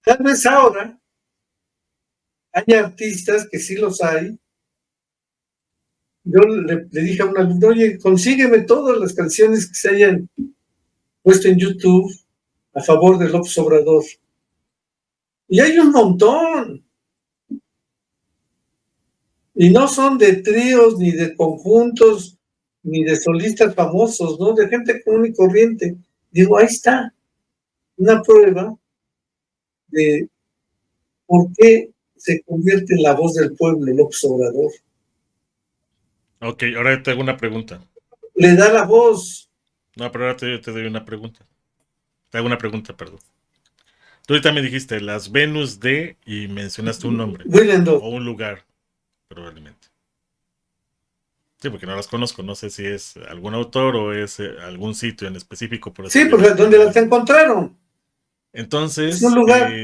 tal vez ahora hay artistas que sí los hay. Yo le dije a una alumna, oye, consígueme todas las canciones que se hayan puesto en YouTube a favor de López Obrador. Y hay un montón. Y no son de tríos, ni de conjuntos, ni de solistas famosos, ¿no? De gente común y corriente. Digo, ahí está una prueba de por qué se convierte en la voz del pueblo López Obrador. Ok, ahora te hago una pregunta. Le da la voz. No, pero ahora te doy una pregunta. Te hago una pregunta, perdón. Tú ahorita me dijiste las Venus de y mencionaste un nombre Willendorf. o un lugar, probablemente. Sí, porque no las conozco, no sé si es algún autor o es algún sitio en específico, por eso Sí, yo pues donde las pregunto. encontraron. Es un Entonces, lugar.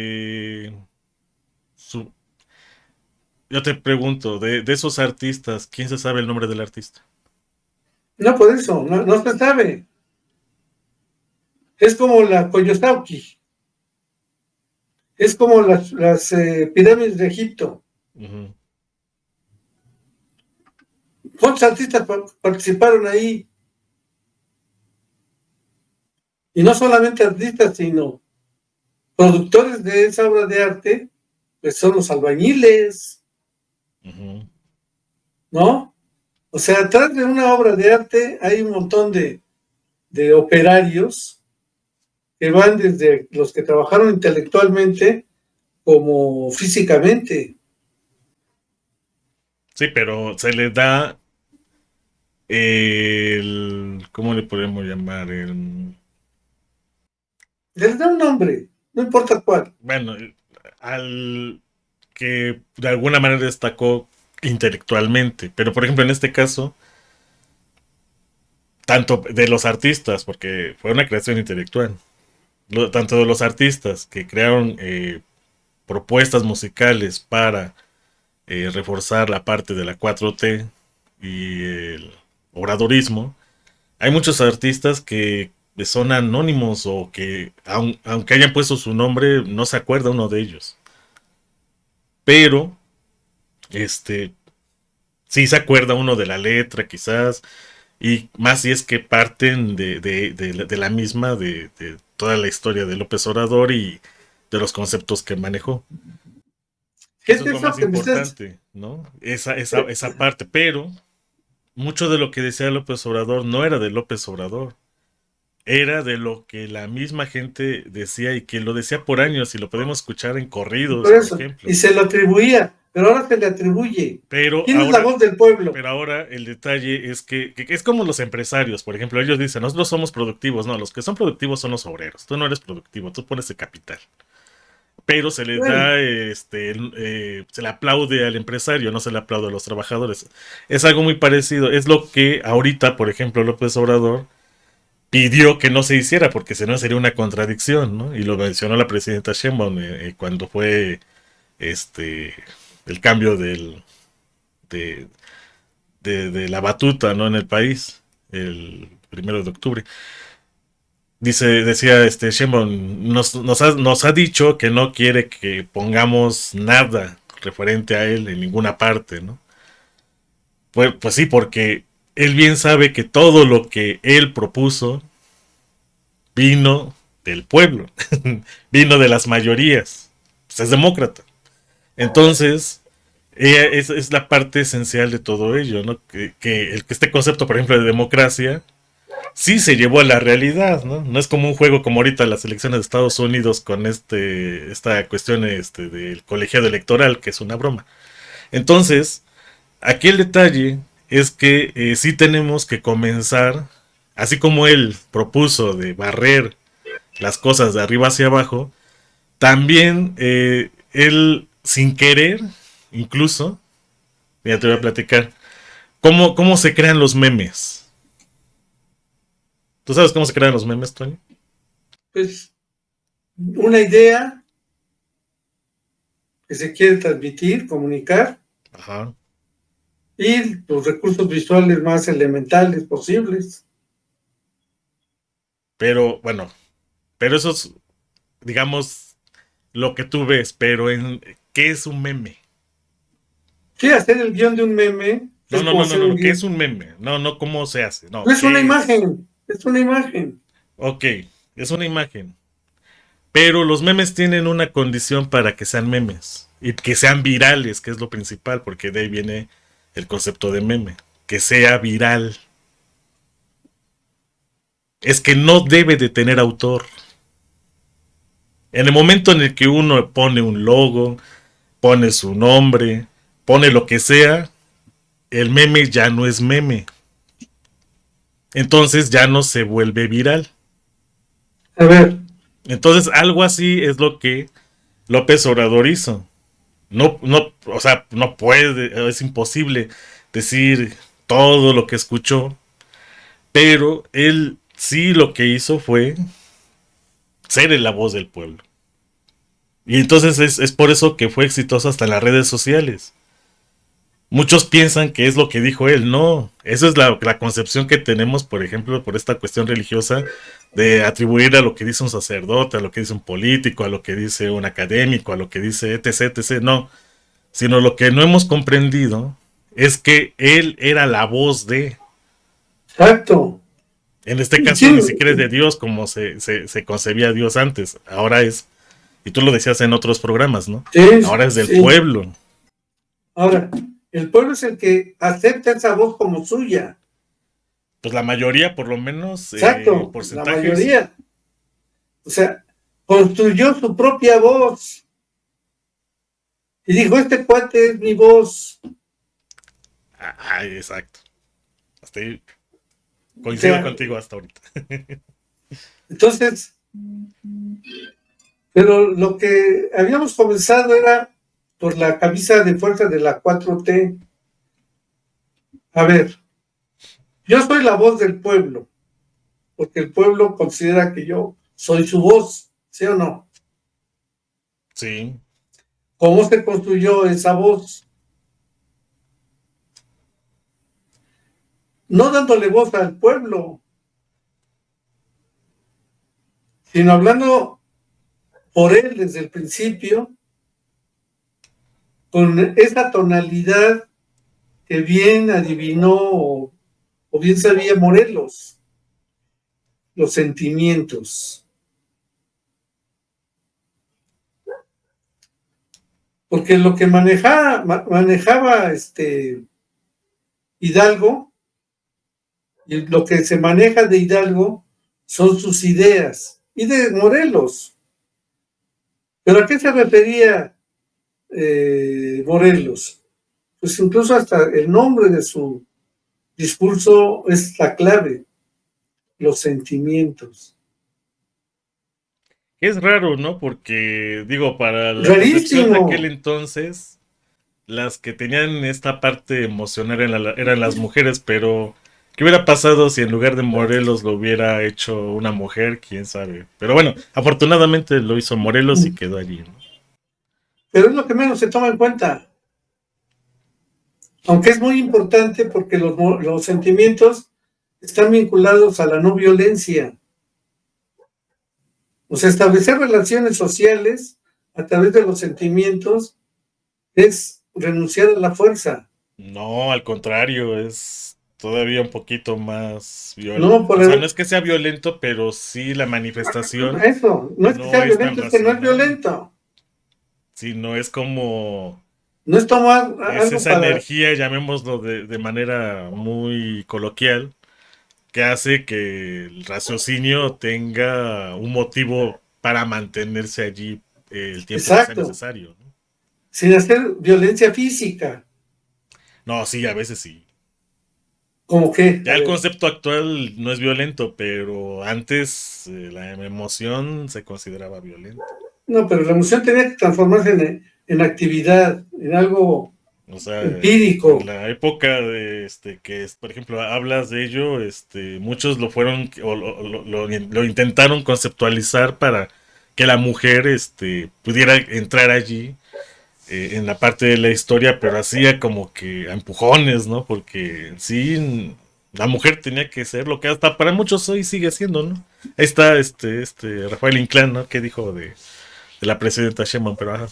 su- yo te pregunto, de esos artistas, ¿quién se sabe el nombre del artista? No, por eso, no se sabe. Es como la Koyosauki. Es como las pirámides de Egipto. Ujú. ¿Cuántos artistas participaron ahí? Y no solamente artistas, sino productores de esa obra de arte, pues son los albañiles, Ujú. ¿no? O sea, atrás de una obra de arte hay un montón de operarios que van desde los que trabajaron intelectualmente como físicamente. Sí, pero se le da ¿cómo le podemos llamar? Les da un nombre, no importa cuál. Bueno, al que de alguna manera destacó intelectualmente, pero por ejemplo en este caso, tanto de los artistas, porque fue una creación intelectual, tanto de los artistas que crearon propuestas musicales para reforzar la parte de la 4T y el obradorismo, hay muchos artistas que son anónimos o que aunque hayan puesto su nombre no se acuerda uno de ellos, pero este sí se acuerda uno de la letra quizás, y más si es que parten de la misma, de toda la historia de López Obrador y de los conceptos que manejó. ¿Qué Eso es es lo eso más que me estás? importante, ¿no? Esa parte, pero mucho de lo que decía López Obrador no era de López Obrador, era de lo que la misma gente decía y que lo decía por años y lo podemos escuchar en corridos, Por por eso. ejemplo. Y se lo atribuía, pero ahora se le atribuye. Pero ¿Quién es la ahora, voz del pueblo? pero ahora el detalle es que es como los empresarios, por ejemplo, ellos dicen, nosotros somos productivos, no, los que son productivos son los obreros, tú no eres productivo, tú pones el capital. Pero se le Bueno, da, se le aplaude al empresario, no se le aplaude a los trabajadores. Es algo muy parecido, es lo que ahorita, por ejemplo, López Obrador pidió que no se hiciera, porque si no sería una contradicción, ¿no? Y lo mencionó la presidenta Sheinbaum cuando fue este el cambio de, de la batuta, ¿no? En el país, el 1 de octubre. Decía Sheinbaum, nos ha dicho que no quiere que pongamos nada referente a él en ninguna parte, ¿no? Pues sí, porque él bien sabe que todo lo que él propuso vino del pueblo, vino de las mayorías, pues es demócrata. Entonces, es la parte esencial de todo ello, ¿no? Que este concepto, por ejemplo, de democracia, sí se llevó a la realidad, ¿no? No es como un juego como ahorita las elecciones de Estados Unidos con esta cuestión del colegiado electoral, que es una broma. Entonces, aquí el detalle es que sí tenemos que comenzar, así como él propuso de barrer las cosas de arriba hacia abajo, también él sin querer, incluso, ya te voy a platicar, cómo se crean los memes. ¿Tú sabes cómo se crean los memes, Tony? pues una idea que se quiere transmitir, comunicar, Ajá. y los recursos visuales más elementales posibles. Pero bueno, pero eso es, digamos, lo que tú ves, pero ¿qué es un meme? Sí, hacer el guión de un meme No, es no, como no, no, hacer no, un no, ¿qué guión. es un meme? No, no, ¿cómo se hace? No, No es una ¿qué es? imagen, es una imagen. Ok, es una imagen. Pero los memes tienen una condición para que sean memes y que sean virales, que es lo principal, porque de ahí viene el concepto de meme, que sea viral. Es que no debe de tener autor. En el momento en el que uno pone un logo, pone su nombre, pone lo que sea, el meme ya no es meme. Entonces ya no se vuelve viral. A ver, Entonces, algo así es lo que López Obrador hizo. No, no, o sea, no puede, es imposible decir todo lo que escuchó, pero él sí lo que hizo fue ser la voz del pueblo. Y entonces es por eso que fue exitoso hasta en las redes sociales. Muchos piensan que es lo que dijo él, no, eso es la concepción que tenemos, por ejemplo, por esta cuestión religiosa de atribuir a lo que dice un sacerdote, a lo que dice un político, a lo que dice un académico, a lo que dice etc, etc, no, sino lo que no hemos comprendido es que él era la voz de, Exacto. en este Y caso sí, ni siquiera es de Dios como se concebía Dios antes, ahora es, y tú lo decías en otros programas, ¿no? sí, Ahora es del sí. pueblo. Ahora, el pueblo es el que acepta esa voz como suya. Pues la mayoría, por lo menos, Exacto, la porcentaje sí. mayoría. O sea, construyó su propia voz y dijo, este cuate es mi voz. Ay, exacto. Hasta ahí O coincido sea, contigo hasta ahorita. entonces, pero lo que habíamos comenzado era por la camisa de fuerza de la 4T. A ver, yo soy la voz del pueblo, porque el pueblo considera que yo soy su voz, ¿sí o no? Sí. ¿Cómo se construyó esa voz? No dándole voz al pueblo, sino hablando por él desde el principio, con esa tonalidad que bien adivinó o bien sabía Morelos, los sentimientos. Porque lo que manejaba Hidalgo, y lo que se maneja de Hidalgo son sus ideas, y de Morelos. ¿Pero a qué se refería Morelos? Pues incluso hasta el nombre de su discurso es la clave, los sentimientos. Es raro, ¿no? Porque, digo, para la concepción de aquel Rarísimo. entonces, las que tenían esta parte emocional eran las mujeres, pero ¿qué hubiera pasado si en lugar de Morelos lo hubiera hecho una mujer? ¿Quién sabe? Pero bueno, afortunadamente lo hizo Morelos y quedó allí, ¿no? Pero es lo que menos se toma en cuenta. Aunque es muy importante porque los sentimientos están vinculados a la no violencia. O sea, establecer relaciones sociales a través de los sentimientos es renunciar a la fuerza. No, al contrario, es todavía un poquito más violento. No O por sea, no es que sea violento, pero sí la manifestación eso, no es que sea no es tan violento, es que no es racional, violento. sino es como No es tomar es algo esa para... energía, llamémoslo de manera muy coloquial, que hace que el raciocinio tenga un motivo para mantenerse allí el tiempo que sea Exacto, necesario, ¿no? sin hacer violencia física. No, sí, a veces sí. Como que, a Ya el ver, concepto actual no es violento, pero antes la emoción se consideraba violenta. no, pero la emoción tenía que transformarse en actividad, en algo O sea, en empírico. la época de por ejemplo, hablas de ello, muchos lo fueron o lo intentaron conceptualizar para que la mujer pudiera entrar allí en la parte de la historia, pero hacía como que a empujones, ¿no? Porque sí, la mujer tenía que ser lo que hasta para muchos hoy sigue siendo, ¿no? Ahí está Rafael Inclán, ¿no? Que dijo de la presidenta Sheinbaum, pero ajá.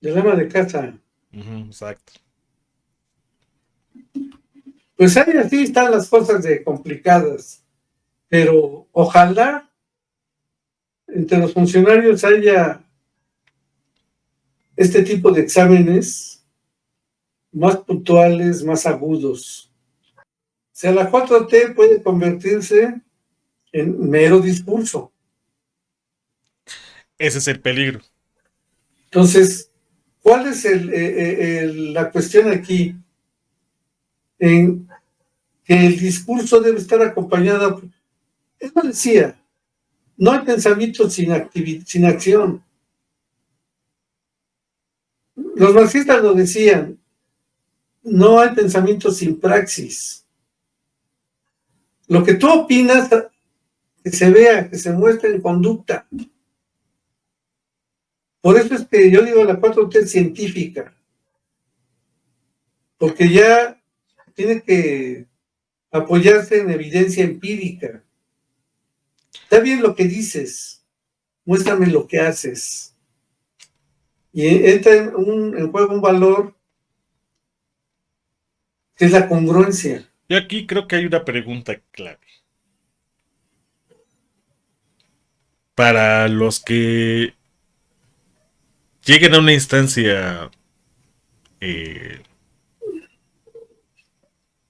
Del ama de casa. Ujú, exacto. Pues ahí así están las cosas de complicadas, pero ojalá entre los funcionarios haya este tipo de exámenes más puntuales, más agudos. O sea, la 4T puede convertirse en mero discurso. Ese es el peligro. Entonces, ¿cuál es la cuestión aquí? En que el discurso debe estar acompañado, él lo decía, no hay pensamiento sin acción. Los marxistas lo decían, no hay pensamiento sin praxis. Lo que tú opinas, que se vea, que se muestre en conducta. Por eso es que yo digo la 4T científica, porque ya tiene que apoyarse en evidencia empírica. Está bien lo que dices, muéstrame lo que haces. Y entra en juego un valor que es la congruencia. Yo aquí creo que hay una pregunta clave. Para los que lleguen a una instancia de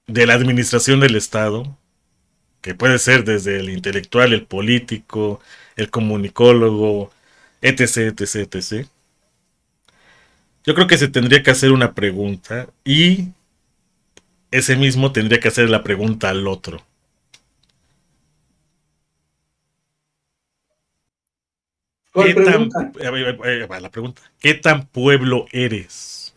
la administración del Estado, que puede ser desde el intelectual, el político, el comunicólogo, etc, etc, etc. Yo creo que se tendría que hacer una pregunta y ese mismo tendría que hacer la pregunta al otro. ¿Cuál pregunta? La pregunta. ¿Qué tan pueblo eres?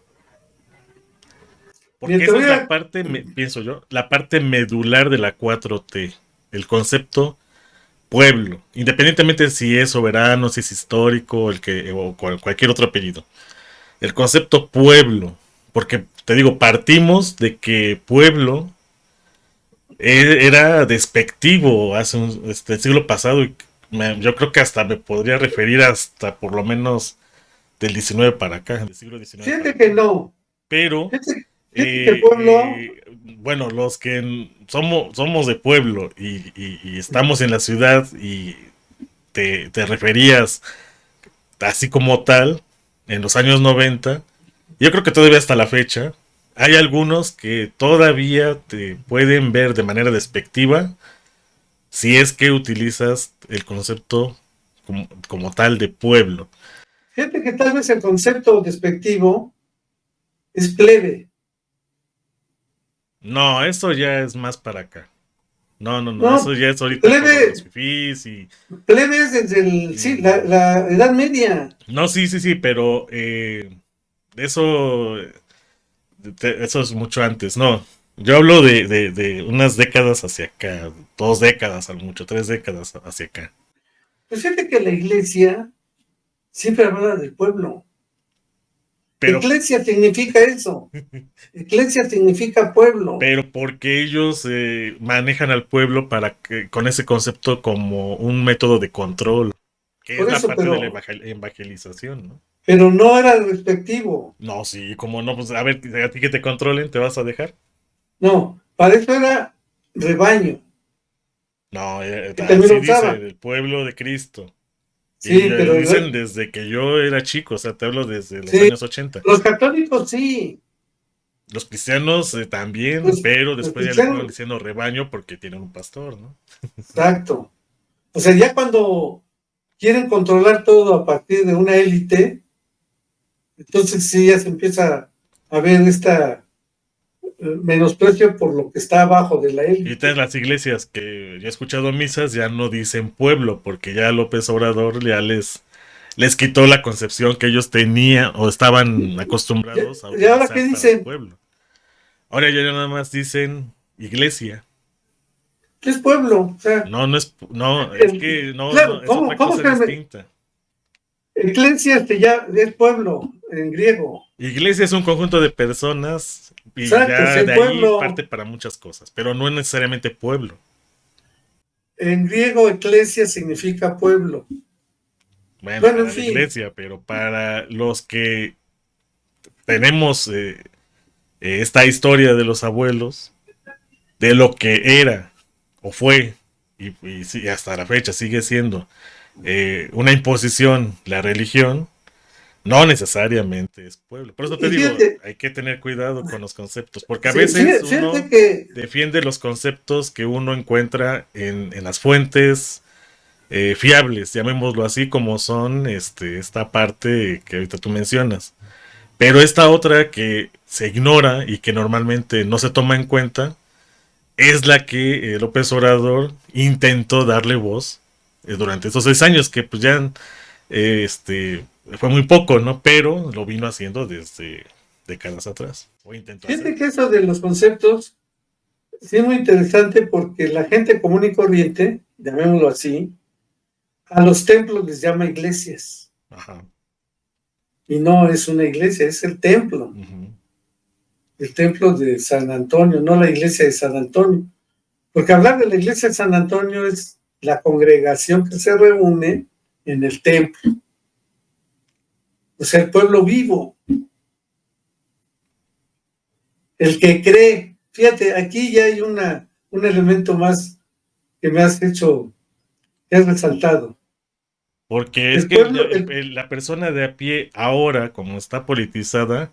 Porque Mira, esa es la parte, pienso yo, la parte medular de la 4T. El concepto pueblo. Independientemente si es soberano, si es histórico, o cualquier otro apellido. El concepto pueblo. Porque, te digo, partimos de que pueblo era despectivo hace el siglo pasado y yo creo que hasta me podría referir hasta por lo menos del 19 para acá, del siglo XIX. Fíjate que no. Pero, fíjate que el pueblo... bueno, los que somos de pueblo y estamos en la ciudad y te referías así como tal, en los años 90, yo creo que todavía hasta la fecha, hay algunos que todavía te pueden ver de manera despectiva si es que utilizas el concepto como tal de pueblo. Fíjate que tal vez el concepto despectivo es plebe. No, eso ya es más para acá. No, eso ya es ahorita plebe, con los fifís y... Plebe es desde la Edad Media. No, sí, pero eso es mucho antes, no. Yo hablo de unas décadas hacia acá, 2 décadas al mucho, 3 décadas hacia acá. Pues fíjate que la iglesia siempre habla del pueblo. Pero, Eclesia significa eso. Eclesia significa pueblo. Pero porque ellos manejan al pueblo con ese concepto como un método de control, que por es eso, la parte de la evangelización, ¿no? Pero no era respectivo. No, sí, como no, pues a ver, a ti que te controlen, ¿te vas a dejar? No, para eso era rebaño. No, así dice, el pueblo de Cristo. Sí, y pero dicen desde que yo era chico, o sea, te hablo desde los años 80. Los católicos sí. Los cristianos también, pero después ya le fueron diciendo rebaño porque tienen un pastor, ¿no? Exacto. O sea, ya cuando quieren controlar todo a partir de una élite, entonces sí ya se empieza a ver esta menosprecio por lo que está abajo de la élite. Y todas las iglesias que yo he escuchado misas ya no dicen pueblo, porque ya López Obrador ya les quitó la concepción que ellos tenían o estaban acostumbrados a utilizar. ¿Y ahora qué dicen? Pueblo. Ahora ya nada más dicen iglesia. ¿Qué es pueblo? O sea, es que no, claro, es otra cosa distinta. Iglesia ya es pueblo en griego. Iglesia es un conjunto de personas y exacto, ya de pueblo. Ahí parte para muchas cosas, pero no es necesariamente pueblo. En griego, eclesia significa pueblo. Bueno, en fin. Iglesia, pero para los que tenemos esta historia de los abuelos, de lo que era o fue, y hasta la fecha sigue siendo una imposición, la religión, no necesariamente es pueblo. Por eso te digo, hay que tener cuidado con los conceptos, porque a veces uno defiende los conceptos que uno encuentra en las fuentes fiables, llamémoslo así, como son esta parte que ahorita tú mencionas. Pero esta otra que se ignora y que normalmente no se toma en cuenta es la que López Obrador intentó darle voz durante esos 6 años, que pues ya fue muy poco, ¿no? Pero lo vino haciendo desde décadas atrás, o intentó Fíjate hacer. que eso de los conceptos sí es muy interesante porque la gente común y corriente, llamémoslo así, a los templos les llama iglesias. Ajá. Y no es una iglesia, es el templo. Uh-huh. El templo de San Antonio, no la iglesia de San Antonio. Porque hablar de la iglesia de San Antonio es la congregación que se reúne en el templo. O sea, el pueblo vivo. El que cree. Fíjate, aquí ya hay un elemento más que me has hecho, que has resaltado. Porque es El que pueblo, la persona de a pie ahora, como está politizada,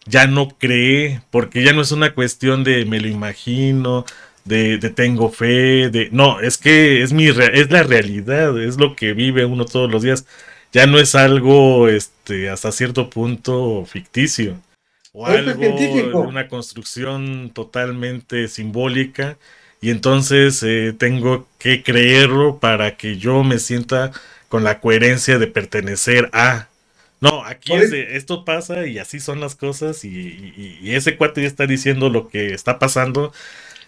ya no cree, porque ya no es una cuestión de me lo imagino, de tengo fe, de no, es que es la realidad, es lo que vive uno todos los días. Ya no es algo hasta cierto punto ficticio o por eso es algo de científico. una construcción totalmente simbólica, y entonces tengo que creerlo para que yo me sienta con la coherencia de pertenecer a. No, aquí Por es eso, de esto pasa y así son las cosas, y ese cuate ya está diciendo lo que está pasando.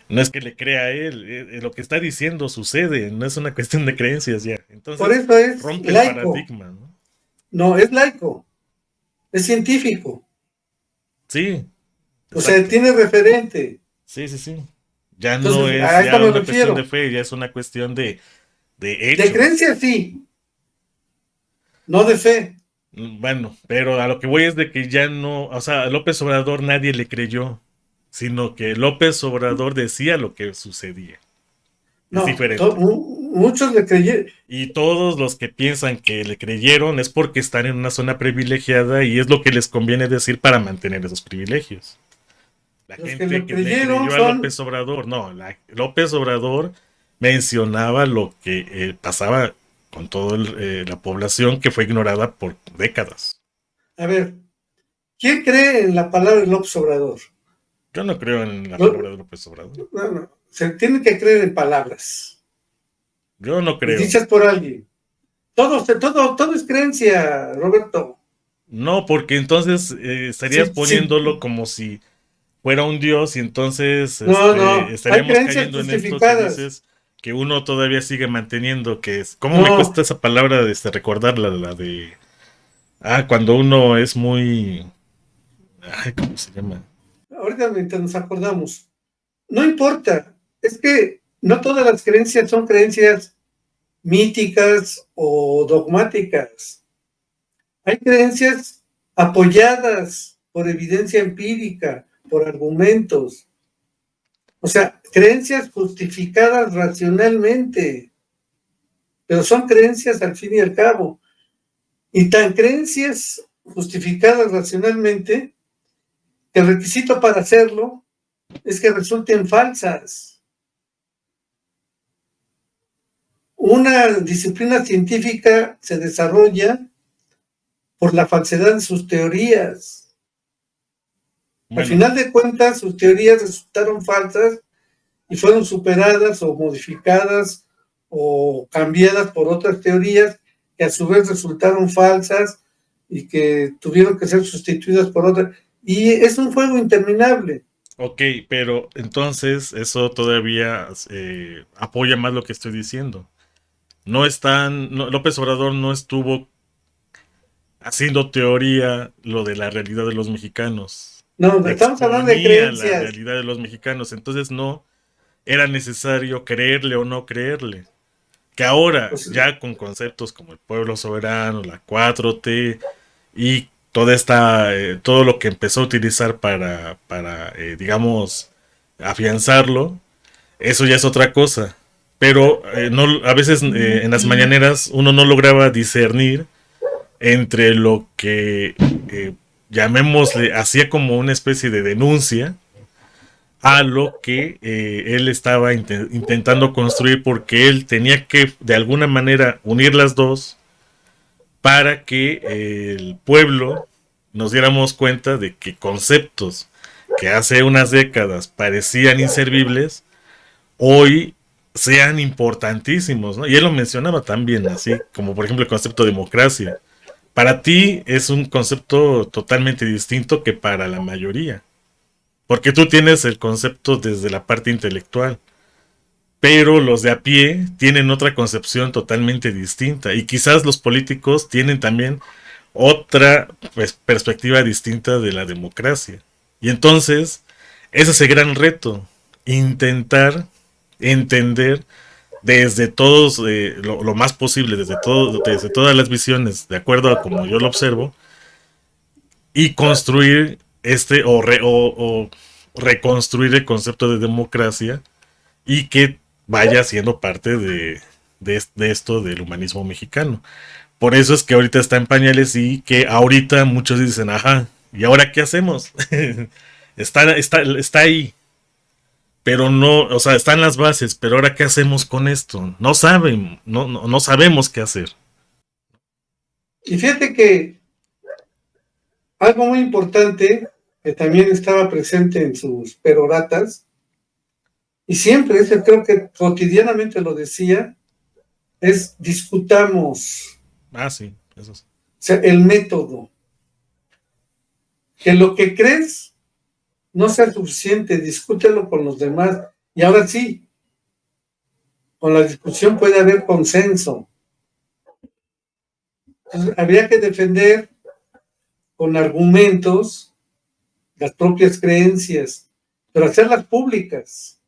No es que le crea a él, lo que está diciendo sucede, no es una cuestión de creencias ya. por Entonces eso es rompe el laico. paradigma, ¿no? No, es laico. Es científico. Sí, O sea, exacto. tiene referente. Sí, sí, sí. Ya no Entonces, es a esto ya me una cuestión de refiero. fe, ya es una cuestión de De hechos. creencia sí, no de fe. Bueno, pero a lo que voy es de que ya no, o sea, a López Obrador nadie le creyó, sino que López Obrador decía lo que sucedía. Es No, diferente. muchos le creyeron. Y todos los que piensan que le creyeron es porque están en una zona privilegiada y es lo que les conviene decir para mantener esos privilegios. La Los que gente le que le creyeron creyó a son, López Obrador, no, López Obrador mencionaba lo que pasaba con toda la población que fue ignorada por décadas. a ver, ¿quién cree en la palabra de López Obrador? Yo no creo en la palabra No, de López Obrador. no, se tiene que creer en palabras Yo no y creo. dichas por alguien. Todo es creencia, Roberto. No, porque entonces estarías Sí, sí, poniéndolo como si fuera un dios, y entonces no, hay estaríamos creencias cayendo en esto que justificadas. dices que uno todavía sigue manteniendo, que es, ¿cómo me No, cuesta esa palabra de recordarla, la de, cuando uno es muy, ¿cómo se llama? ahorita mientras nos acordamos, no importa, es que no todas las creencias son creencias míticas o dogmáticas. Hay creencias apoyadas por evidencia empírica, por argumentos. O sea, creencias justificadas racionalmente, pero son creencias al fin y al cabo. Y tan creencias justificadas racionalmente que el requisito para hacerlo es que resulten falsas. Una disciplina científica se desarrolla por la falsedad de sus teorías. Al Bueno, final de cuentas, sus teorías resultaron falsas y fueron superadas o modificadas o cambiadas por otras teorías que a su vez resultaron falsas y que tuvieron que ser sustituidas por otras. Y es un juego interminable. ok, pero entonces eso todavía apoya más lo que estoy diciendo. López Obrador no estuvo haciendo teoría lo de la realidad de los mexicanos. No, estamos hablando de Exponía la creencias. realidad de los mexicanos. Entonces no era necesario creerle o no creerle. Que ahora, Pues, ya con conceptos como el pueblo soberano, la 4T y todo lo que empezó a utilizar para digamos, afianzarlo, eso ya es otra cosa. Pero no, a veces en las mañaneras uno no lograba discernir entre lo que llamémosle, hacía como una especie de denuncia a lo que él estaba intentando construir, porque él tenía que de alguna manera unir las dos para que el pueblo nos diéramos cuenta de que conceptos que hace unas décadas parecían inservibles, hoy sean importantísimos, ¿no? Y él lo mencionaba también, así como por ejemplo el concepto de democracia. Para ti es un concepto totalmente distinto que para la mayoría, porque tú tienes el concepto desde la parte intelectual, pero los de a pie tienen otra concepción totalmente distinta y quizás los políticos tienen también otra pues, perspectiva distinta de la democracia. Y entonces, ese es el gran reto, intentar entender desde todos, lo más posible, desde todas las visiones, de acuerdo a como yo lo observo, y construir o reconstruir el concepto de democracia y que vaya siendo parte de esto del humanismo mexicano. Por eso es que ahorita está en pañales y que ahorita muchos dicen, ajá, ¿y ahora qué hacemos? Está ahí, pero no, o sea, están las bases, pero ahora qué hacemos con esto? No saben, no sabemos qué hacer. Y fíjate que algo muy importante que también estaba presente en sus peroratas, y siempre, creo que cotidianamente lo decía, es discutamos, Ah, sí, eso sí. o sea, el método. Que lo que crees no sea suficiente, discútelo con los demás. Y ahora sí, con la discusión puede haber consenso. Entonces, habría que defender con argumentos las propias creencias, pero hacerlas públicas.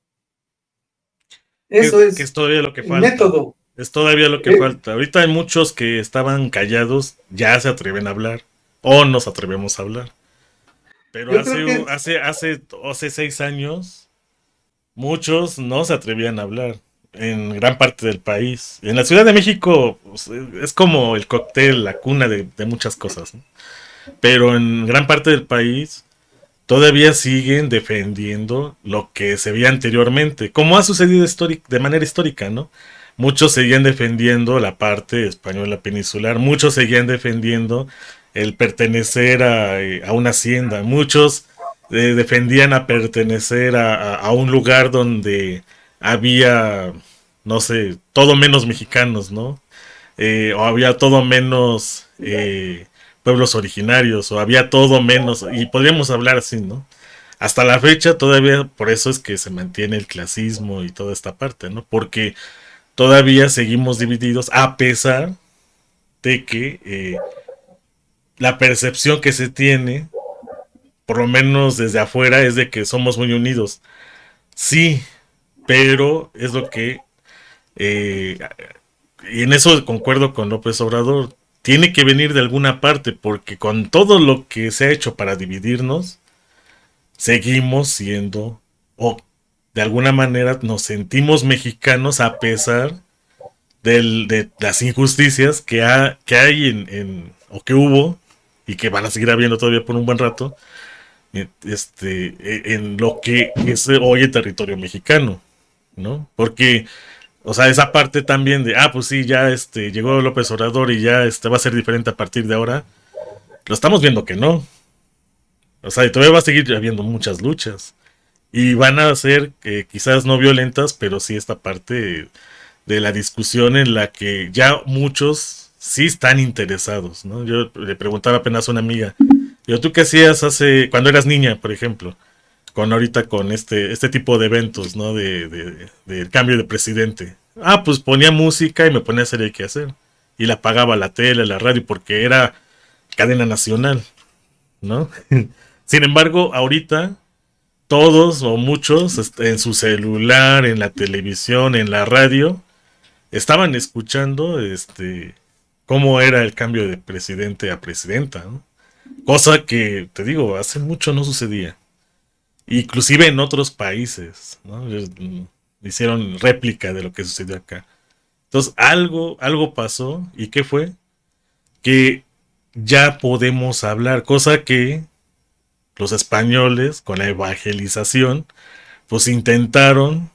Eso Que es es todavía lo que el falta. método. Es todavía lo que Eh, falta. Ahorita hay muchos que estaban callados, ya se atreven a hablar. O nos atrevemos a hablar. Pero yo creo que hace 6 años, muchos no se atrevían a hablar. En gran parte del país. En la Ciudad de México pues, es como el cóctel, la cuna de muchas cosas, ¿no? Pero en gran parte del país todavía siguen defendiendo lo que se veía anteriormente, como ha sucedido de manera histórica, ¿no? Muchos seguían defendiendo la parte española peninsular, muchos seguían defendiendo el pertenecer a una hacienda, muchos defendían a pertenecer a un lugar donde había, no sé, todo menos mexicanos, ¿no? O había todo menos pueblos originarios, o había todo menos, y podríamos hablar así, ¿no? Hasta la fecha todavía, por eso es que se mantiene el clasismo y toda esta parte, ¿no? Porque todavía seguimos divididos a pesar de que la percepción que se tiene, por lo menos desde afuera, es de que somos muy unidos. Sí, pero es lo que eh, y en eso concuerdo con López Obrador, tiene que venir de alguna parte, porque con todo lo que se ha hecho para dividirnos, seguimos siendo, o de alguna manera nos sentimos mexicanos a pesar de las injusticias que hay o que hubo, y que van a seguir habiendo todavía por un buen rato, en lo que es hoy el territorio mexicano, ¿no? Porque o sea, esa parte también de, pues sí, ya llegó López Obrador y ya va a ser diferente a partir de ahora. Lo estamos viendo que no. O sea, y todavía va a seguir habiendo muchas luchas. Y van a ser quizás no violentas, pero sí esta parte de la discusión en la que ya muchos sí están interesados, ¿no? Yo le preguntaba apenas a una amiga, yo, ¿tú qué hacías cuando eras niña, por ejemplo? Con ahorita con este tipo de eventos, ¿no? Del cambio de presidente. Pues ponía música y me ponía a hacer el quehacer. Y la pagaba la tele, la radio, porque era cadena nacional, ¿no? Sin embargo, ahorita todos o muchos en su celular, en la televisión, en la radio, estaban escuchando cómo era el cambio de presidente a presidenta, ¿no? Cosa que, te digo, hace mucho no sucedía. Inclusive en otros países, ¿no? Hicieron réplica de lo que sucedió acá. Entonces, algo pasó. ¿Y qué fue? Que ya podemos hablar, cosa que los españoles, con la evangelización, pues intentaron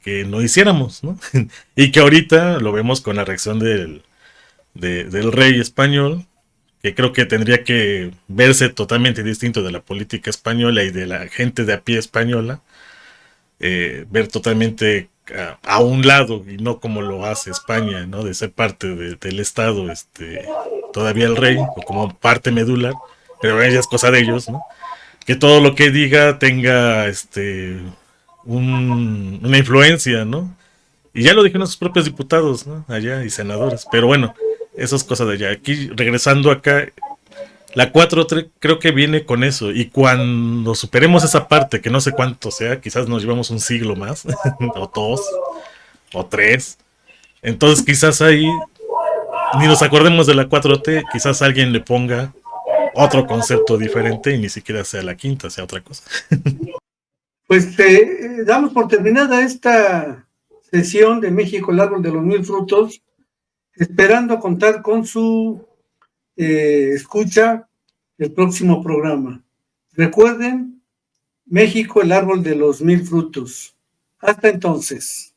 que no hiciéramos, ¿no? Y que ahorita lo vemos con la reacción del rey español, que creo que tendría que verse totalmente distinto de la política española y de la gente de a pie española, ver totalmente a un lado y no como lo hace España, ¿no? De ser parte del Estado, todavía el rey, o como parte medular, pero ella es cosa de ellos, ¿no? Que todo lo que diga tenga una influencia, ¿no? Y ya lo dijeron sus propios diputados, ¿no? Allá y senadores. Pero bueno, eso es cosa de allá. Aquí, regresando acá, la 4 creo que viene con eso. Y cuando superemos esa parte, que no sé cuánto sea, quizás nos llevamos un siglo más, o 2, o 3. Entonces quizás ahí ni nos acordemos de la 4T, quizás alguien le ponga otro concepto diferente y ni siquiera sea la quinta, sea otra cosa. Pues damos por terminada esta sesión de México, el árbol de los 1000 frutos, esperando contar con su escucha el próximo programa. Recuerden, México, el árbol de los 1000 frutos. Hasta entonces.